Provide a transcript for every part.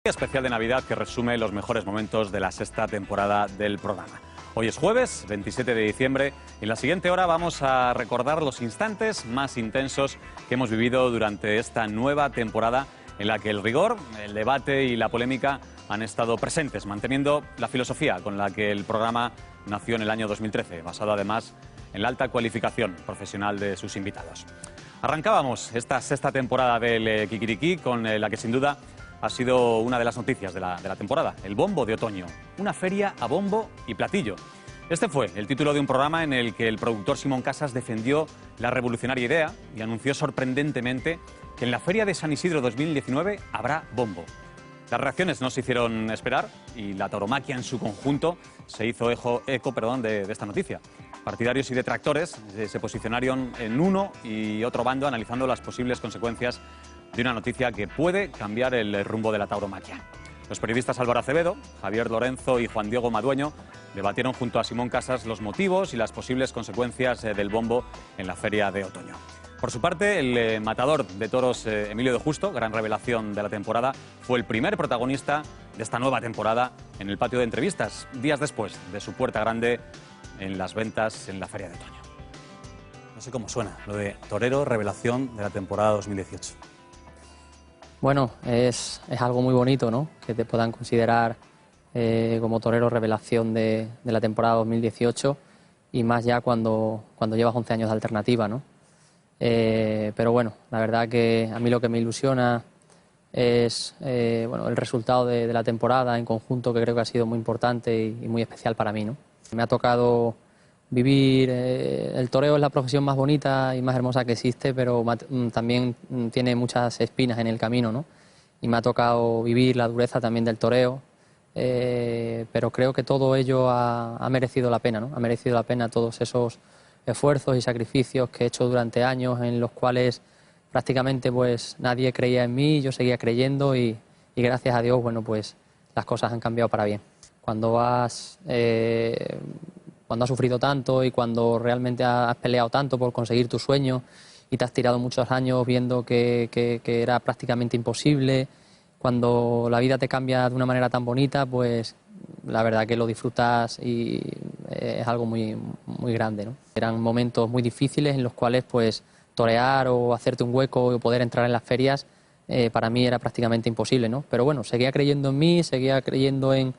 Especial de Navidad que resume los mejores momentos de la sexta temporada del programa. Hoy es jueves, 27 de diciembre, y en la siguiente hora vamos a recordar los instantes más intensos que hemos vivido durante esta nueva temporada en la que el rigor, el debate y la polémica han estado presentes, manteniendo la filosofía con la que el programa nació en el año 2013, basado además en la alta cualificación profesional de sus invitados. Arrancábamos esta sexta temporada del Kikiriki con la que sin duda ha sido una de las noticias de la temporada, el Bombo de Otoño, una feria a bombo y platillo. Este fue el título de un programa en el que el productor Simón Casas defendió la revolucionaria idea y anunció sorprendentemente que en la Feria de San Isidro 2019 habrá bombo. Las reacciones no se hicieron esperar y la tauromaquia en su conjunto se hizo eco de esta noticia. Partidarios y detractores se posicionaron en uno y otro bando analizando las posibles consecuencias de una noticia que puede cambiar el rumbo de la tauromaquia. Los periodistas Álvaro Acevedo, Javier Lorenzo y Juan Diego Madueño debatieron junto a Simón Casas los motivos y las posibles consecuencias del bombo en la feria de otoño. Por su parte, el matador de toros Emilio de Justo, gran revelación de la temporada, fue el primer protagonista de esta nueva temporada en el patio de entrevistas, días después de su puerta grande en las ventas en la feria de otoño. No sé cómo suena lo de torero revelación de la temporada 2018. Bueno, es algo muy bonito, ¿no? Que te puedan considerar como torero revelación de la temporada 2018 y más ya cuando llevas 11 años de alternativa, ¿no? Pero bueno, la verdad que a mí lo que me ilusiona es bueno, el resultado de la temporada en conjunto, que creo que ha sido muy importante y muy especial para mí, ¿no? Me ha tocado vivir, el toreo es la profesión más bonita y más hermosa que existe, pero también tiene muchas espinas en el camino, ¿no? Y me ha tocado vivir la dureza también del toreo, pero creo que todo ello ha merecido la pena, ¿no? Ha merecido la pena todos esos esfuerzos y sacrificios que he hecho durante años en los cuales prácticamente pues nadie creía en mí, yo seguía creyendo y gracias a Dios, bueno, pues las cosas han cambiado para bien. Cuando has sufrido tanto y cuando realmente has peleado tanto por conseguir tu sueño y te has tirado muchos años viendo que era prácticamente imposible, cuando la vida te cambia de una manera tan bonita, pues la verdad que lo disfrutas y es algo muy, muy grande, ¿no? Eran momentos muy difíciles en los cuales pues torear o hacerte un hueco o poder entrar en las ferias para mí era prácticamente imposible, ¿no? Pero bueno, seguía creyendo en mí, seguía creyendo en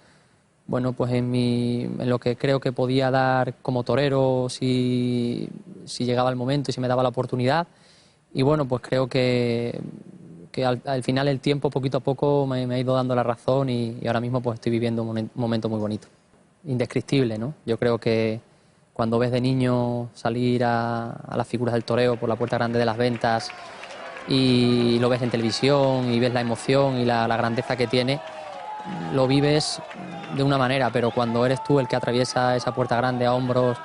lo que creo que podía dar como torero si llegaba el momento y si me daba la oportunidad. Y bueno, pues creo que al final el tiempo poquito a poco me ha ido dando la razón y ahora mismo pues estoy viviendo un momento muy bonito. Indescriptible, ¿no? Yo creo que cuando ves de niño salir a las figuras del toreo por la puerta grande de las ventas y lo ves en televisión y ves la emoción y la grandeza que tiene, lo vives de una manera, pero cuando eres tú el que atraviesa esa puerta grande a hombros,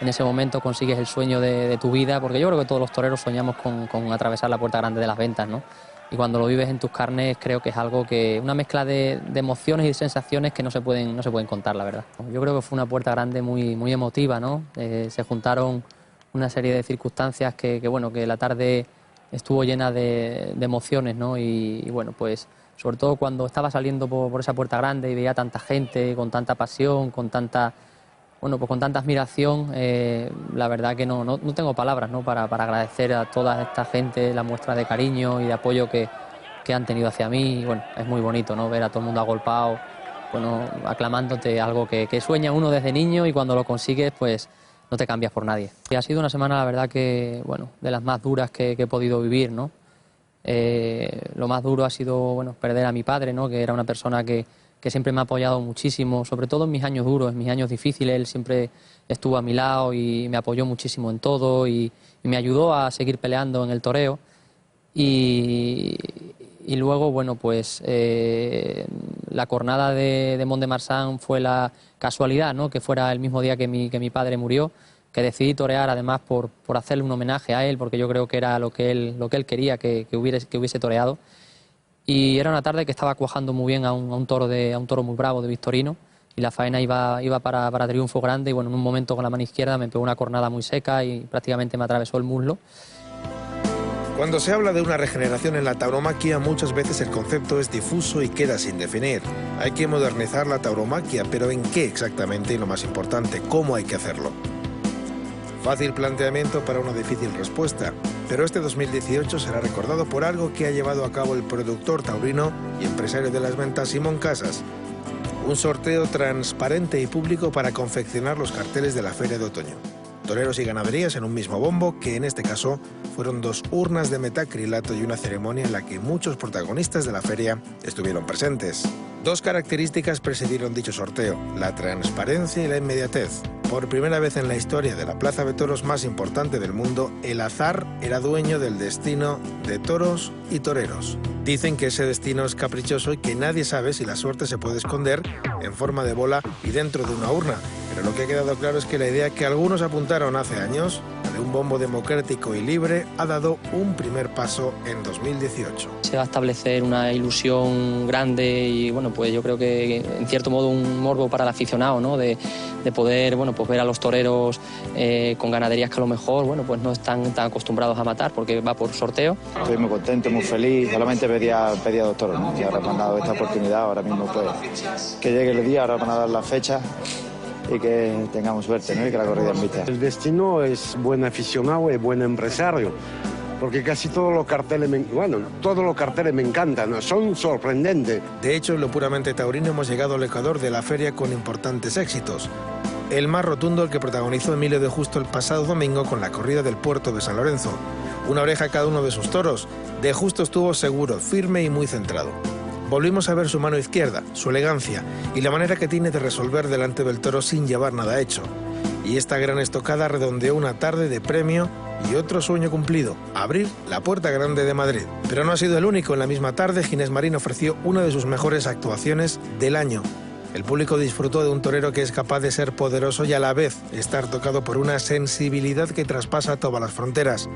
en ese momento consigues el sueño de tu vida, porque yo creo que todos los toreros soñamos con atravesar la puerta grande de las ventas, ¿no? Y cuando lo vives en tus carnes creo que es algo que, una mezcla de emociones y de sensaciones que no se pueden contar, la verdad. Yo creo que fue una puerta grande muy, muy emotiva, ¿no? Se juntaron una serie de circunstancias que la tarde estuvo llena de emociones, ¿no? Y bueno, pues sobre todo cuando estaba saliendo por esa puerta grande y veía tanta gente con tanta pasión, con tanta admiración, la verdad que no tengo palabras, ¿no? para agradecer a toda esta gente la muestra de cariño y de apoyo que han tenido hacia mí. Y bueno, es muy bonito, ¿no? Ver a todo el mundo agolpado, bueno, aclamándote algo que sueña uno desde niño y cuando lo consigues, pues no te cambias por nadie. Y ha sido una semana, la verdad que, bueno, de las más duras que he podido vivir, ¿no? Lo más duro ha sido, bueno, perder a mi padre, ¿no? Que era una persona que siempre me ha apoyado muchísimo, sobre todo en mis años duros, en mis años difíciles. Él siempre estuvo a mi lado y me apoyó muchísimo en todo y me ayudó a seguir peleando en el toreo. Y luego, bueno, pues la cornada de Mont-de-Marsan fue la casualidad, ¿no? Que fuera el mismo día que mi padre murió, que decidí torear además por hacerle un homenaje a él, porque yo creo que era lo que él quería que hubiese toreado. Y era una tarde que estaba cuajando muy bien a un toro muy bravo de Victorino y la faena iba para triunfo grande y bueno, en un momento con la mano izquierda me pegó una cornada muy seca y prácticamente me atravesó el muslo. Cuando se habla de una regeneración en la tauromaquia, muchas veces el concepto es difuso y queda sin definir. Hay que modernizar la tauromaquia, pero ¿en qué exactamente? Y lo más importante, ¿cómo hay que hacerlo? Fácil planteamiento para una difícil respuesta, pero este 2018 será recordado por algo que ha llevado a cabo el productor taurino y empresario de las ventas Simón Casas. Un sorteo transparente y público para confeccionar los carteles de la Feria de Otoño. Toreros y ganaderías en un mismo bombo, que en este caso fueron 2 urnas de metacrilato y una ceremonia en la que muchos protagonistas de la feria estuvieron presentes. 2 características presidieron dicho sorteo: la transparencia y la inmediatez. Por primera vez en la historia de la plaza de toros más importante del mundo, el azar era dueño del destino de toros y toreros. Dicen que ese destino es caprichoso y que nadie sabe si la suerte se puede esconder en forma de bola y dentro de una urna. Pero lo que ha quedado claro es que la idea que algunos apuntaron hace años, la de un bombo democrático y libre, ha dado un primer paso en 2018. Se va a establecer una ilusión grande y bueno, pues yo creo que en cierto modo un morbo para el aficionado, ¿no? De poder, bueno, pues ver a los toreros con ganaderías que a lo mejor, bueno, pues no están tan acostumbrados a matar porque va por sorteo. Estoy muy contento, muy feliz. Solamente pedía 2 toros, ¿no? Y ahora me han dado esta oportunidad, ahora mismo pues que llegue el día, ahora van a dar la fecha y que tengamos suerte, ¿no? Y que la corrida en vista. El destino es buen aficionado y buen empresario, porque casi todos los carteles me encantan, ¿no? Son sorprendentes. De hecho, en lo puramente taurino hemos llegado al Ecuador de la feria con importantes éxitos. El más rotundo, el que protagonizó Emilio de Justo el pasado domingo con la corrida del puerto de San Lorenzo. Una oreja a cada uno de sus toros. De Justo estuvo seguro, firme y muy centrado. Volvimos a ver su mano izquierda, su elegancia y la manera que tiene de resolver delante del toro sin llevar nada hecho. Y esta gran estocada redondeó una tarde de premio y otro sueño cumplido: abrir la Puerta Grande de Madrid. Pero no ha sido el único. En la misma tarde, Ginés Marín ofreció una de sus mejores actuaciones del año. El público disfrutó de un torero que es capaz de ser poderoso y a la vez estar tocado por una sensibilidad que traspasa todas las fronteras.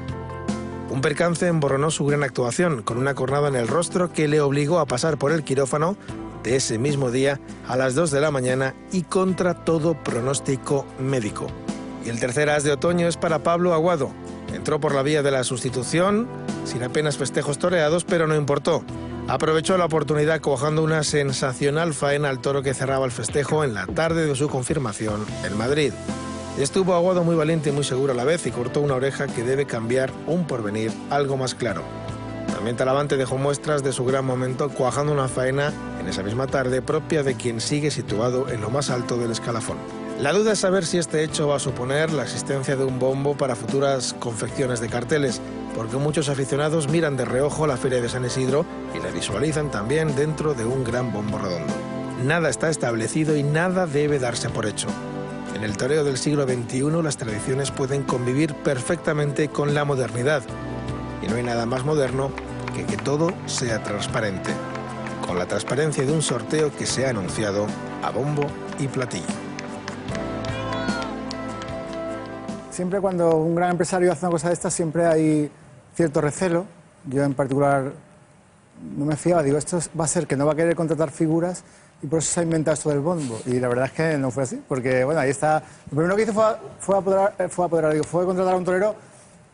Un percance emborronó su gran actuación, con una cornada en el rostro que le obligó a pasar por el quirófano de ese mismo día a las 2 de la mañana y contra todo pronóstico médico. Y el tercer as de otoño es para Pablo Aguado. Entró por la vía de la sustitución, sin apenas festejos toreados, pero no importó. Aprovechó la oportunidad cuajando una sensacional faena al toro que cerraba el festejo en la tarde de su confirmación en Madrid. Estuvo Aguado muy valiente y muy seguro a la vez y cortó una oreja que debe cambiar un porvenir algo más claro. También Talavante dejó muestras de su gran momento cuajando una faena en esa misma tarde propia de quien sigue situado en lo más alto del escalafón. La duda es saber si este hecho va a suponer la existencia de un bombo para futuras confecciones de carteles, porque muchos aficionados miran de reojo la Feria de San Isidro y la visualizan también dentro de un gran bombo redondo. Nada está establecido y nada debe darse por hecho. En el toreo del siglo XXI las tradiciones pueden convivir perfectamente con la modernidad. Y no hay nada más moderno que todo sea transparente, con la transparencia de un sorteo que se ha anunciado a bombo y platillo. Siempre cuando un gran empresario hace una cosa de estas, siempre hay cierto recelo. Yo en particular no me fiaba, digo, esto va a ser que no va a querer contratar figuras y por eso se ha inventado esto del bombo. Y la verdad es que no fue así, porque bueno, ahí está. Lo primero que hizo fue contratar a un torero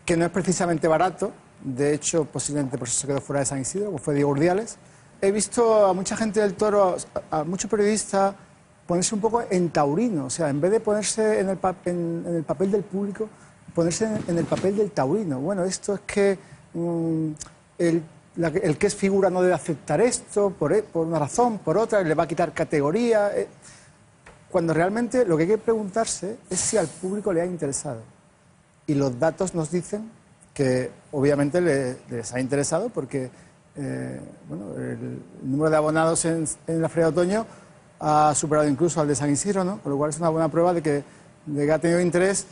que no es precisamente barato. De hecho, posiblemente por eso se quedó fuera de San Isidro, pues fue Diego Urdiales. He visto a mucha gente del toro, a muchos periodistas, ponerse un poco en taurino, o sea, en vez de ponerse en el papel del público, ponerse en el papel del taurino. Bueno, esto es que el que es figura no debe aceptar esto por una razón, por otra, le va a quitar categoría. Cuando realmente lo que hay que preguntarse es si al público le ha interesado. Y los datos nos dicen que obviamente les ha interesado porque bueno, el número de abonados en la Feria de Otoño ha superado incluso al de San Isidro, ¿no? Con lo cual es una buena prueba de que ha tenido interés.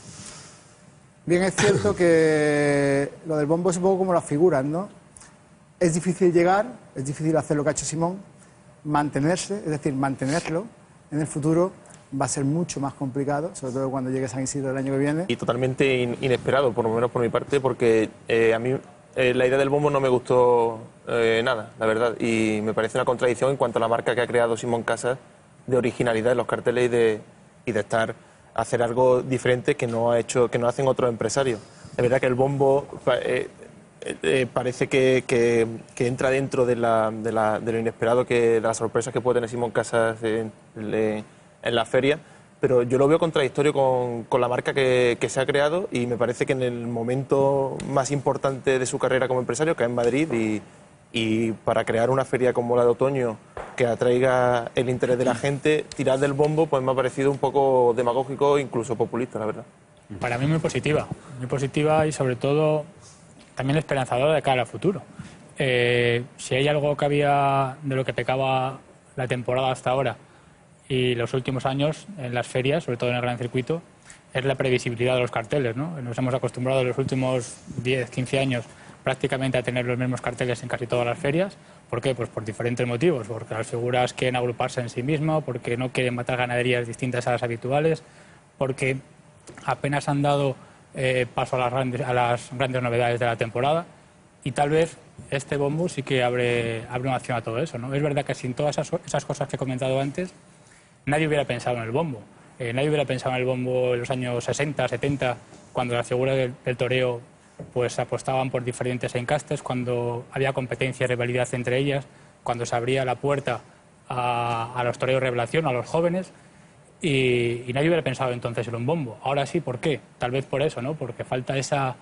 Bien es cierto que lo del bombo es un poco como las figuras, ¿no? Es difícil llegar, es difícil hacer lo que ha hecho Simón, mantenerse, es decir, mantenerlo en el futuro va a ser mucho más complicado, sobre todo cuando llegue San Isidro el año que viene. Y totalmente inesperado, por lo menos por mi parte, porque a mí la idea del bombo no me gustó nada, la verdad, y me parece una contradicción en cuanto a la marca que ha creado Simón Casas de originalidad en los carteles y de hacer algo diferente que no hacen otros empresarios. De verdad que el bombo parece que entra dentro de lo inesperado, de las sorpresas que puede tener Simón Casas en la feria, pero yo lo veo contradictorio con la marca que se ha creado, y me parece que en el momento más importante de su carrera como empresario, que es en Madrid, y para crear una feria como la de otoño que atraiga el interés de la gente, tirar del bombo pues me ha parecido un poco demagógico, incluso populista, la verdad. Para mí muy positiva y sobre todo también esperanzadora de cara al futuro. Si hay algo que había de lo que pecaba la temporada hasta ahora y los últimos años en las ferias, sobre todo en el gran circuito, es la previsibilidad de los carteles, ¿no? Nos hemos acostumbrado en los últimos 10, 15 años prácticamente a tener los mismos carteles en casi todas las ferias. ¿Por qué? Pues por diferentes motivos, porque las figuras quieren agruparse en sí mismas, porque no quieren matar ganaderías distintas a las habituales, porque apenas han dado paso a las grandes novedades de la temporada, y tal vez este bombo sí que abre una opción a todo eso, ¿no? Es verdad que sin todas esas cosas que he comentado antes, nadie hubiera pensado en el bombo. Nadie hubiera pensado en el bombo en los años 60, 70, cuando las figuras del toreo pues apostaban por diferentes encastes, cuando había competencia y rivalidad entre ellas, cuando se abría la puerta a los toreros revelación, a los jóvenes, y nadie hubiera pensado entonces en un bombo. Ahora sí, ¿por qué? Tal vez por eso, ¿no? Porque falta ese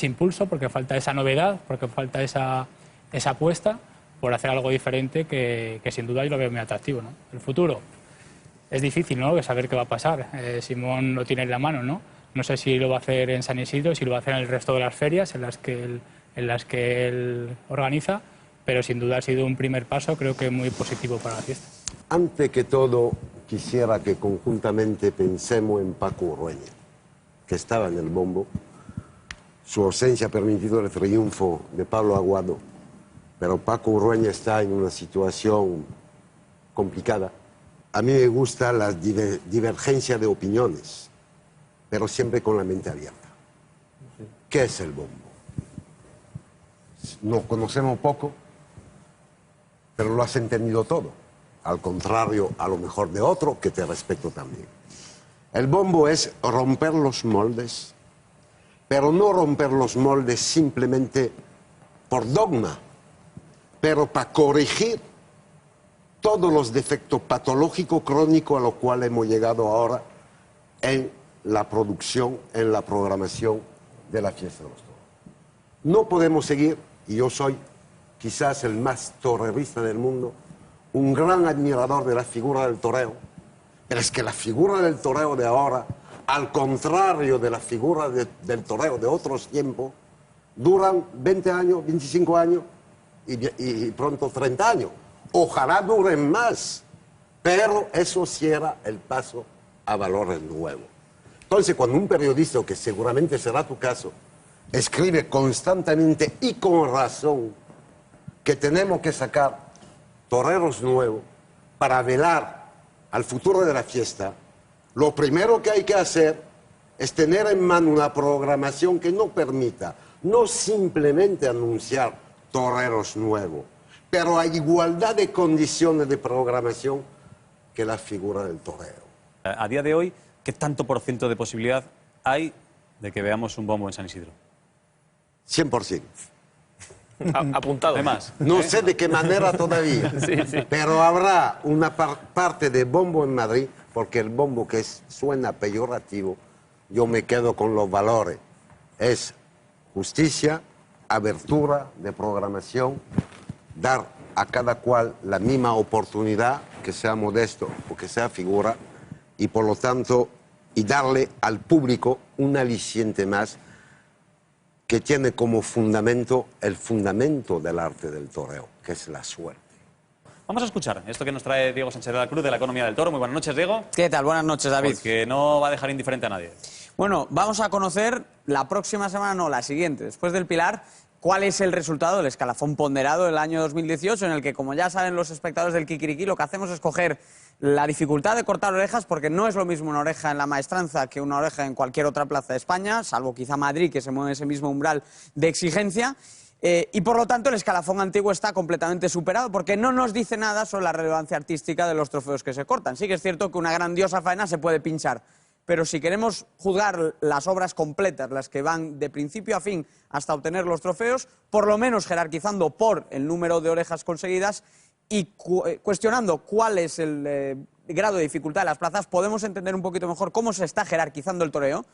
impulso, porque falta esa novedad, porque falta esa apuesta por hacer algo diferente que sin duda yo lo veo muy atractivo, ¿no? El futuro es difícil, ¿no?, de saber qué va a pasar. Simón lo tiene en la mano, ¿no? No sé si lo va a hacer en San Isidro, si lo va a hacer en el resto de las ferias en las que él organiza, pero sin duda ha sido un primer paso, creo que muy positivo para la fiesta. Antes que todo, quisiera que conjuntamente pensemos en Paco Urueña, que estaba en el bombo. Su ausencia ha permitido el triunfo de Pablo Aguado, pero Paco Urueña está en una situación complicada. A mí me gusta la divergencia de opiniones, pero siempre con la mente abierta. ¿Qué es el bombo? Nos conocemos poco, pero lo has entendido todo. Al contrario, a lo mejor de otro, que te respeto también. El bombo es romper los moldes, pero no romper los moldes simplemente por dogma, pero para corregir todos los defectos patológicos crónicos a los cuales hemos llegado ahora en la producción, en la programación de la fiesta de los toros. No podemos seguir, y yo soy quizás el más torerista del mundo, un gran admirador de la figura del toreo, pero es que la figura del toreo de ahora, al contrario de la figura del toreo de otros tiempos, duran 20 años, 25 años y pronto 30 años. Ojalá duren más, pero eso cierra el paso a valores nuevos. Entonces, cuando un periodista, que seguramente será tu caso, escribe constantemente y con razón que tenemos que sacar toreros nuevos para velar al futuro de la fiesta, lo primero que hay que hacer es tener en mano una programación que no permita no simplemente anunciar toreros nuevos, pero a igualdad de condiciones de programación que la figura del torero. A día de hoy, ¿qué tanto por ciento de posibilidad hay de que veamos un bombo en San Isidro? 100%. Apuntado. Además, no sé de qué manera todavía, pero habrá una parte de bombo en Madrid, porque el bombo que suena peyorativo, yo me quedo con los valores. Es justicia, abertura de programación, dar a cada cual la misma oportunidad, que sea modesto o que sea figura, y por lo tanto, y darle al público un aliciente más que tiene como fundamento el fundamento del arte del toreo, que es la suerte. Vamos a escuchar esto que nos trae Diego Sánchez de la Cruz de la Economía del Toro. Muy buenas noches, Diego. ¿Qué tal? Buenas noches, David. Porque no va a dejar indiferente a nadie. Bueno, vamos a conocer la próxima semana, no, la siguiente, después del Pilar, cuál es el resultado del escalafón ponderado del año 2018, en el que, como ya saben los espectadores del Kikiriki, lo que hacemos es coger la dificultad de cortar orejas, porque no es lo mismo una oreja en la Maestranza que una oreja en cualquier otra plaza de España, salvo quizá Madrid, que se mueve en ese mismo umbral de exigencia. Y por lo tanto el escalafón antiguo está completamente superado, porque no nos dice nada sobre la relevancia artística de los trofeos que se cortan. Sí que es cierto que una grandiosa faena se puede pinchar, pero si queremos juzgar las obras completas, las que van de principio a fin hasta obtener los trofeos, por lo menos jerarquizando por el número de orejas conseguidas y cuestionando cuál es el grado de dificultad de las plazas, podemos entender un poquito mejor cómo se está jerarquizando el toreo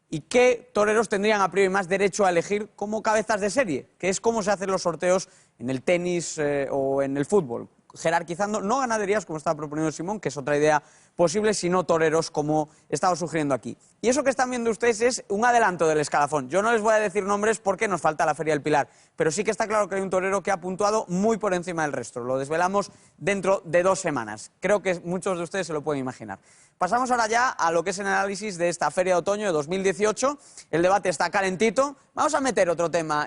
y qué toreros tendrían a priori más derecho a elegir como cabezas de serie, que es cómo se hacen los sorteos en el tenis o en el fútbol, jerarquizando no ganaderías como estaba proponiendo Simón, que es otra idea posible, sino toreros como estaba sugiriendo aquí. Y eso que están viendo ustedes es un adelanto del escalafón. Yo no les voy a decir nombres porque nos falta la Feria del Pilar, pero sí que está claro que hay un torero que ha puntuado muy por encima del resto. Lo desvelamos dentro de 2 semanas. Creo que muchos de ustedes se lo pueden imaginar. Pasamos ahora ya a lo que es el análisis de esta Feria de Otoño de 2018. El debate está calentito. Vamos a meter otro tema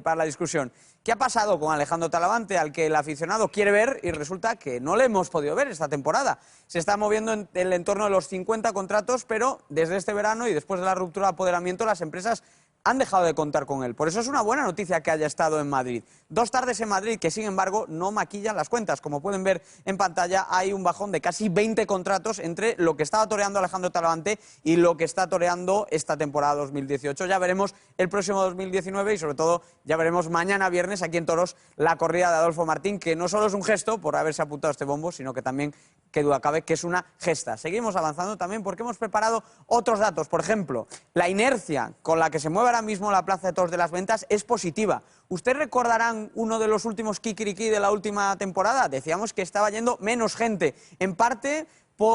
para la discusión. ¿Qué ha pasado con Alejandro Talavante, al que el aficionado quiere ver y resulta que no le hemos podido ver esta temporada? Se está moviendo en el entorno de los 50 contratos, pero desde este verano y después de la ruptura de apoderamiento las empresas han dejado de contar con él. Por eso es una buena noticia que haya estado en Madrid. 2 tardes en Madrid que, sin embargo, no maquillan las cuentas. Como pueden ver en pantalla, hay un bajón de casi 20 contratos entre lo que estaba toreando Alejandro Talavante y lo que está toreando esta temporada 2018. Ya veremos el próximo 2019 y, sobre todo, ya veremos mañana viernes aquí en Toros la corrida de Adolfo Martín, que no solo es un gesto por haberse apuntado a este bombo, sino que también, qué duda cabe, que es una gesta. Seguimos avanzando también porque hemos preparado otros datos. Por ejemplo, la inercia con la que se mueve ahora mismo la Plaza de Toros de las Ventas es positiva. ¿Ustedes recordarán uno de los últimos kikiriki de la última temporada? Decíamos que estaba yendo menos gente, en parte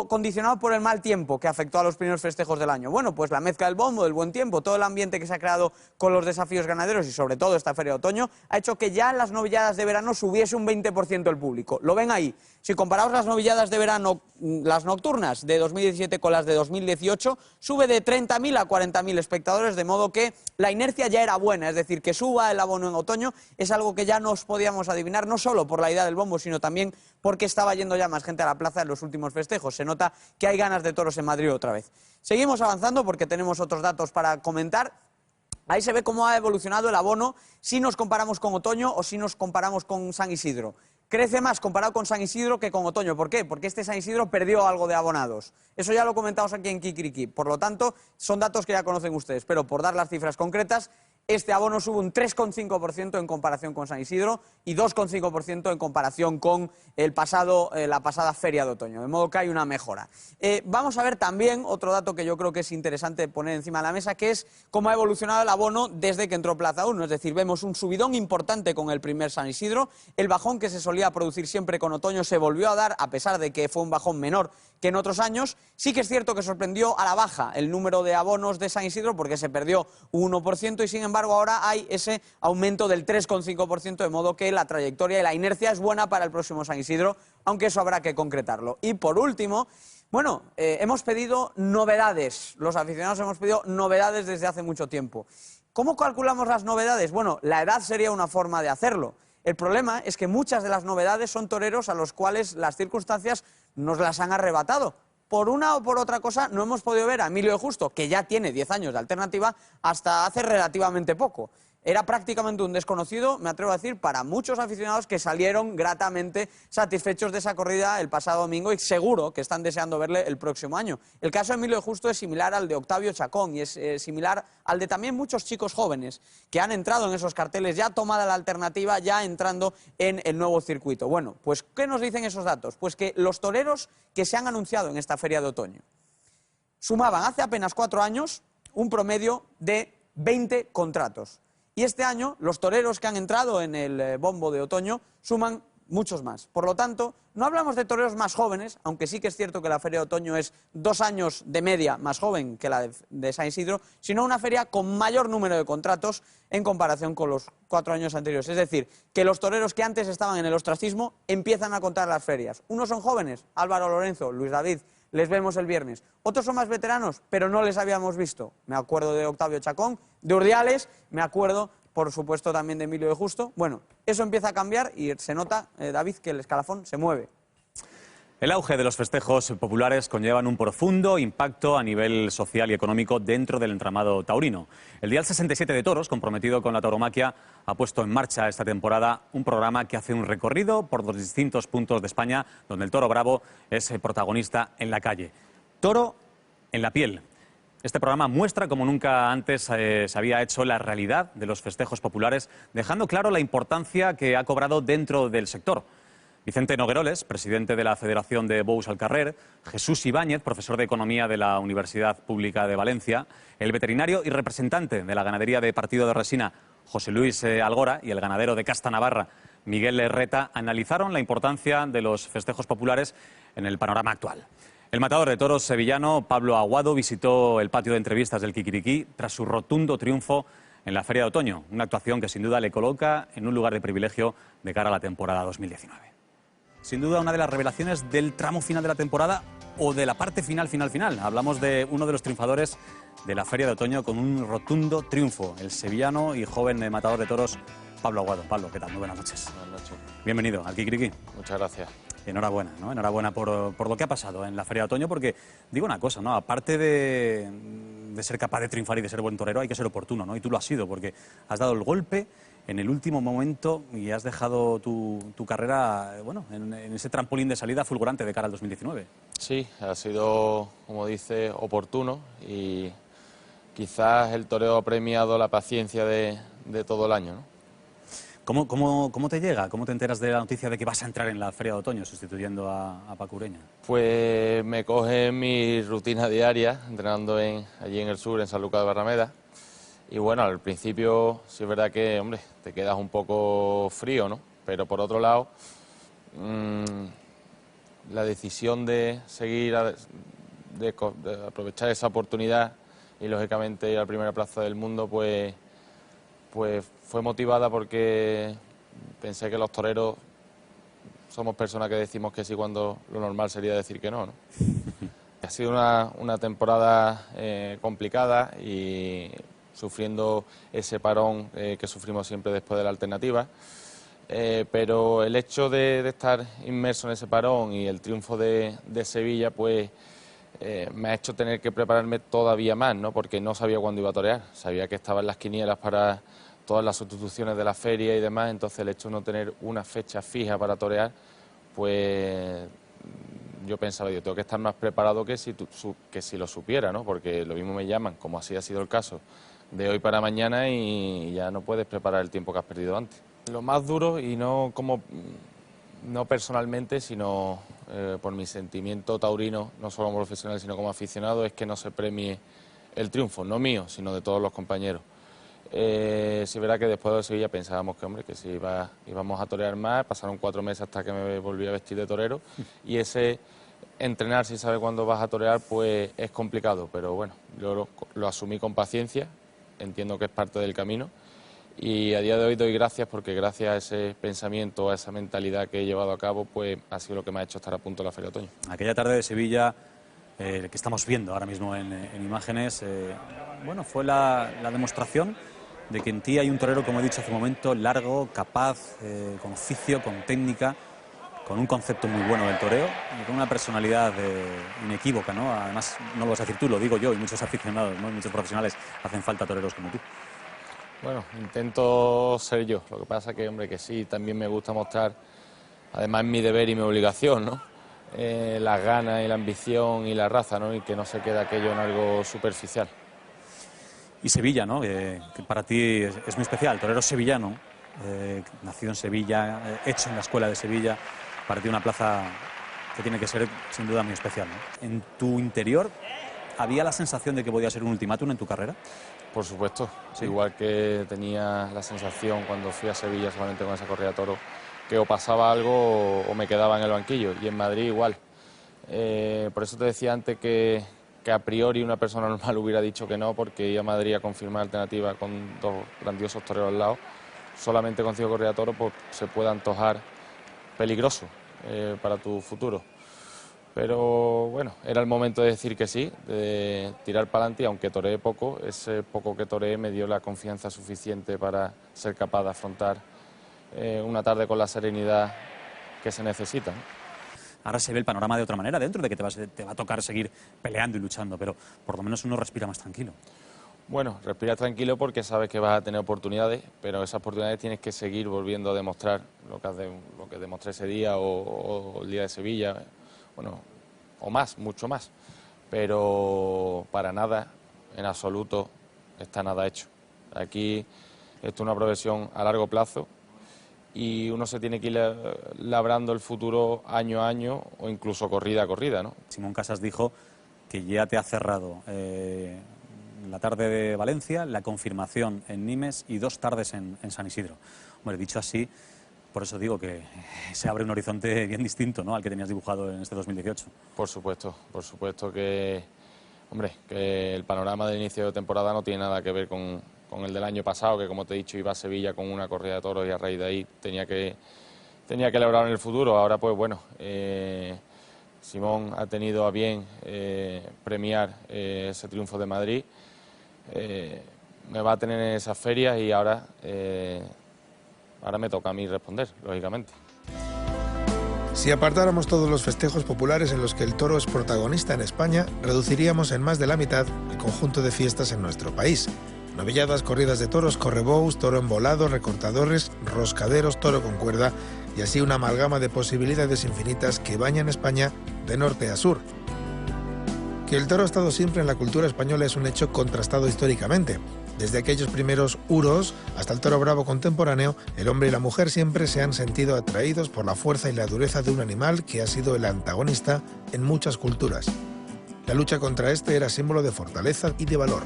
condicionado por el mal tiempo que afectó a los primeros festejos del año. Bueno, pues la mezcla del bombo, del buen tiempo, todo el ambiente que se ha creado con los desafíos ganaderos y sobre todo esta Feria de Otoño, ha hecho que ya en las novilladas de verano subiese un 20% el público. Lo ven ahí. Si comparamos las novilladas de verano, las nocturnas de 2017 con las de 2018, sube de 30.000 a 40.000 espectadores, de modo que la inercia ya era buena, es decir, que suba el abono en otoño es algo que ya nos podíamos adivinar, no solo por la idea del bombo, sino también porque estaba yendo ya más gente a la plaza en los últimos festejos. Se nota que hay ganas de toros en Madrid otra vez. Seguimos avanzando porque tenemos otros datos para comentar. Ahí se ve cómo ha evolucionado el abono si nos comparamos con otoño o si nos comparamos con San Isidro. Crece más comparado con San Isidro que con otoño. ¿Por qué? Porque este San Isidro perdió algo de abonados. Eso ya lo comentamos aquí en Kikiriki. Por lo tanto, son datos que ya conocen ustedes. Pero por dar las cifras concretas, este abono sube un 3,5% en comparación con San Isidro y 2,5% en comparación con la pasada Feria de Otoño. De modo que hay una mejora. Vamos a ver también otro dato que yo creo que es interesante poner encima de la mesa, que es cómo ha evolucionado el abono desde que entró Plaza 1. Es decir, vemos un subidón importante con el primer San Isidro. El bajón que se solía producir siempre con otoño se volvió a dar, a pesar de que fue un bajón menor que en otros años. Sí que es cierto que sorprendió a la baja el número de abonos de San Isidro porque se perdió un 1% y sin embargo ahora hay ese aumento del 3,5%, de modo que la trayectoria y la inercia es buena para el próximo San Isidro, aunque eso habrá que concretarlo. Y por último, bueno, hemos pedido novedades, los aficionados hemos pedido novedades desde hace mucho tiempo. ¿Cómo calculamos las novedades? Bueno, la edad sería una forma de hacerlo. El problema es que muchas de las novedades son toreros a los cuales las circunstancias nos las han arrebatado. Por una o por otra cosa no hemos podido ver a Emilio de Justo, que ya tiene 10 años de alternativa, hasta hace relativamente poco. Era prácticamente un desconocido, me atrevo a decir, para muchos aficionados que salieron gratamente satisfechos de esa corrida el pasado domingo y seguro que están deseando verle el próximo año. El caso de Emilio de Justo es similar al de Octavio Chacón y es similar al de también muchos chicos jóvenes que han entrado en esos carteles, ya tomada la alternativa, ya entrando en el nuevo circuito. Bueno, pues ¿qué nos dicen esos datos? Pues que los toreros que se han anunciado en esta Feria de Otoño sumaban hace apenas 4 años un promedio de 20 contratos. Y este año los toreros que han entrado en el bombo de otoño suman muchos más. Por lo tanto, no hablamos de toreros más jóvenes, aunque sí que es cierto que la Feria de Otoño es 2 años de media más joven que la de San Isidro, sino una feria con mayor número de contratos en comparación con los 4 años anteriores. Es decir, que los toreros que antes estaban en el ostracismo empiezan a contar las ferias. Unos son jóvenes, Álvaro Lorenzo, Luis David, les vemos el viernes. Otros son más veteranos, pero no les habíamos visto. Me acuerdo de Octavio Chacón, de Urdiales, me acuerdo, por supuesto, también de Emilio de Justo. Bueno, eso empieza a cambiar y se nota, David, que el escalafón se mueve. El auge de los festejos populares conllevan un profundo impacto a nivel social y económico dentro del entramado taurino. El Dial 67 de Toros, comprometido con la tauromaquia, ha puesto en marcha esta temporada un programa que hace un recorrido por los distintos puntos de España donde el toro bravo es el protagonista en la calle. Toro en la piel. Este programa muestra como nunca antes se había hecho la realidad de los festejos populares, dejando claro la importancia que ha cobrado dentro del sector. Vicente Nogueroles, presidente de la Federación de Bous al Carrer, Jesús Ibáñez, profesor de Economía de la Universidad Pública de Valencia, el veterinario y representante de la ganadería de Partido de Resina, José Luis Algora, y el ganadero de Casta Navarra, Miguel Lerreta, analizaron la importancia de los festejos populares en el panorama actual. El matador de toros sevillano, Pablo Aguado, visitó el patio de entrevistas del Kikiriki tras su rotundo triunfo en la Feria de Otoño, una actuación que sin duda le coloca en un lugar de privilegio de cara a la temporada 2019. Sin duda una de las revelaciones del tramo final de la temporada o de la parte final. Hablamos de uno de los triunfadores de la Feria de Otoño con un rotundo triunfo, el sevillano y joven matador de toros, Pablo Aguado. Pablo, ¿qué tal? Muy buenas noches. Buenas noches. Bienvenido al Kikiriki. Muchas gracias. Enhorabuena, ¿no? Enhorabuena por lo que ha pasado en la Feria de Otoño, porque digo una cosa, ¿no? Aparte de ser capaz de triunfar y de ser buen torero, hay que ser oportuno, ¿no? Y tú lo has sido, porque has dado el golpe en el último momento y has dejado tu carrera, bueno, en ese trampolín de salida fulgurante de cara al 2019. Sí, ha sido, como dice, oportuno y quizás el toreo ha premiado la paciencia de todo el año, ¿no? ¿Cómo te llega? ¿Cómo te enteras de la noticia de que vas a entrar en la Feria de Otoño sustituyendo a Paco Ureña? Pues me coge mi rutina diaria, entrenando allí en el sur, en San Lucas de Barrameda. Y bueno, al principio sí es verdad que, hombre, te quedas un poco frío, ¿no? Pero por otro lado, la decisión de seguir, de aprovechar esa oportunidad y lógicamente ir a la primera plaza del mundo, pues fue motivada porque pensé que los toreros somos personas que decimos que sí cuando lo normal sería decir que no, ¿no? Ha sido una temporada complicada y sufriendo ese parón que sufrimos siempre después de la alternativa, pero el hecho de estar inmerso en ese parón y el triunfo de Sevilla, pues me ha hecho tener que prepararme todavía más, ¿no? Porque no sabía cuándo iba a torear, sabía que estaba en las quinielas para todas las sustituciones de la feria y demás, entonces el hecho de no tener una fecha fija para torear, pues yo pensaba, yo tengo que estar más preparado que si lo supiera, ¿no? Porque lo mismo me llaman, como así ha sido el caso, de hoy para mañana y ya no puedes preparar el tiempo que has perdido antes. Lo más duro, y no personalmente, sino por mi sentimiento taurino, no solo como profesional, sino como aficionado, es que no se premie el triunfo, no mío, sino de todos los compañeros. Sí es verdad que después de Sevilla pensábamos que, hombre, que si íbamos a torear más, pasaron 4 meses hasta que me volví a vestir de torero, y ese entrenar sin saber cuándo vas a torear, pues es complicado, pero bueno, yo lo asumí con paciencia, entiendo que es parte del camino, y a día de hoy doy gracias porque gracias a ese pensamiento, a esa mentalidad que he llevado a cabo, pues ha sido lo que me ha hecho estar a punto de la Feria de Otoño. Aquella tarde de Sevilla, que estamos viendo ahora mismo en imágenes, bueno, fue la demostración de que en ti hay un torero, como he dicho hace un momento, largo, capaz, con oficio, con técnica, con un concepto muy bueno del toreo y con una personalidad inequívoca, ¿no? Además, no lo vas a decir tú, lo digo yo y muchos aficionados, ¿no? Y muchos profesionales, hacen falta toreros como tú. Bueno, intento ser yo, lo que pasa que, hombre, que sí, también me gusta mostrar, además mi deber y mi obligación, ¿no? Las ganas y la ambición y la raza, ¿no? Y que no se quede aquello en algo superficial. Y Sevilla, ¿no? Que para ti es muy especial, torero sevillano, nacido en Sevilla, hecho en la escuela de Sevilla, para ti una plaza que tiene que ser sin duda muy especial, ¿no? ¿En tu interior había la sensación de que podía ser un ultimátum en tu carrera? Por supuesto, ¿Sí? Igual que tenía la sensación cuando fui a Sevilla solamente con esa corrida de toros, que o pasaba algo o me quedaba en el banquillo, y en Madrid igual. Por eso te decía antes que a priori una persona normal hubiera dicho que no, porque ir a Madrid a confirmar alternativa con 2 grandiosos toreros al lado, solamente con 5 corridas de toros, pues se puede antojar peligroso para tu futuro. Pero bueno, era el momento de decir que sí, de tirar para adelante, y aunque toreé poco, ese poco que toreé me dio la confianza suficiente para ser capaz de afrontar una tarde con la serenidad que se necesita, ¿no? Ahora se ve el panorama de otra manera, dentro de que te va a tocar seguir peleando y luchando, pero por lo menos uno respira más tranquilo. Bueno, respira tranquilo porque sabes que vas a tener oportunidades, pero esas oportunidades tienes que seguir volviendo a demostrar lo que demostré ese día o el día de Sevilla, bueno, o más, mucho más. pero para nada, en absoluto, está nada hecho. Aquí esto es una profesión a largo plazo y uno se tiene que ir labrando el futuro año a año o incluso corrida a corrida, ¿no? Simón Casas dijo que ya te ha cerrado la tarde de Valencia, la confirmación en Nimes y 2 tardes en San Isidro. Hombre, dicho así, por eso digo que se abre un horizonte bien distinto, ¿no?, al que tenías dibujado en este 2018. Por supuesto que, hombre, que el panorama del inicio de temporada no tiene nada que ver con el del año pasado, que como te he dicho iba a Sevilla con una corrida de toros y a raíz de ahí tenía que elaborar en el futuro. Ahora pues bueno, Simón ha tenido a bien premiar ese triunfo de Madrid, me va a tener en esas ferias y ahora me toca a mí responder, lógicamente. Si apartáramos todos los festejos populares en los que el toro es protagonista en España, reduciríamos en más de la mitad el conjunto de fiestas en nuestro país. Novilladas, corridas de toros, correbous, toro embolado, recortadores, roscaderos, toro con cuerda y así una amalgama de posibilidades infinitas que bañan España de norte a sur. Que el toro ha estado siempre en la cultura española es un hecho contrastado históricamente. Desde aquellos primeros uros hasta el toro bravo contemporáneo, el hombre y la mujer siempre se han sentido atraídos por la fuerza y la dureza de un animal que ha sido el antagonista en muchas culturas. La lucha contra este era símbolo de fortaleza y de valor.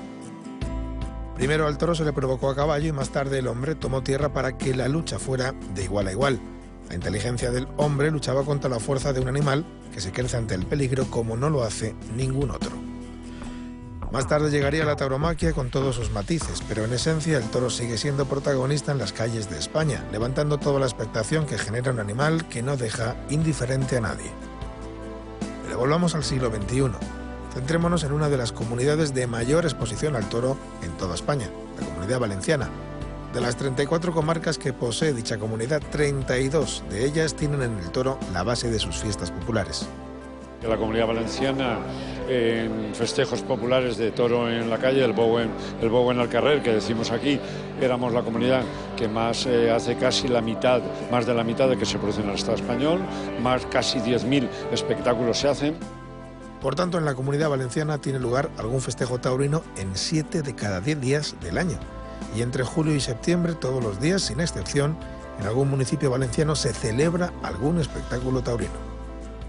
Primero al toro se le provocó a caballo y más tarde el hombre tomó tierra para que la lucha fuera de igual a igual. La inteligencia del hombre luchaba contra la fuerza de un animal que se crece ante el peligro como no lo hace ningún otro. Más tarde llegaría la tauromaquia con todos sus matices, pero en esencia el toro sigue siendo protagonista en las calles de España, levantando toda la expectación que genera un animal que no deja indiferente a nadie. Pero volvamos al siglo XXI. Centrémonos en una de las comunidades de mayor exposición al toro en toda España, la Comunidad Valenciana. De las 34 comarcas que posee dicha comunidad, 32 de ellas tienen en el toro la base de sus fiestas populares. La Comunidad Valenciana, en festejos populares de toro en la calle, el bou en el carrer, que decimos aquí, éramos la comunidad que más hace casi la mitad, más de la mitad de que se produce en el Estado español, más casi 10.000 espectáculos se hacen. Por tanto, en la Comunidad Valenciana tiene lugar algún festejo taurino en 7 de cada 10 días del año. Y entre julio y septiembre, todos los días, sin excepción, en algún municipio valenciano se celebra algún espectáculo taurino.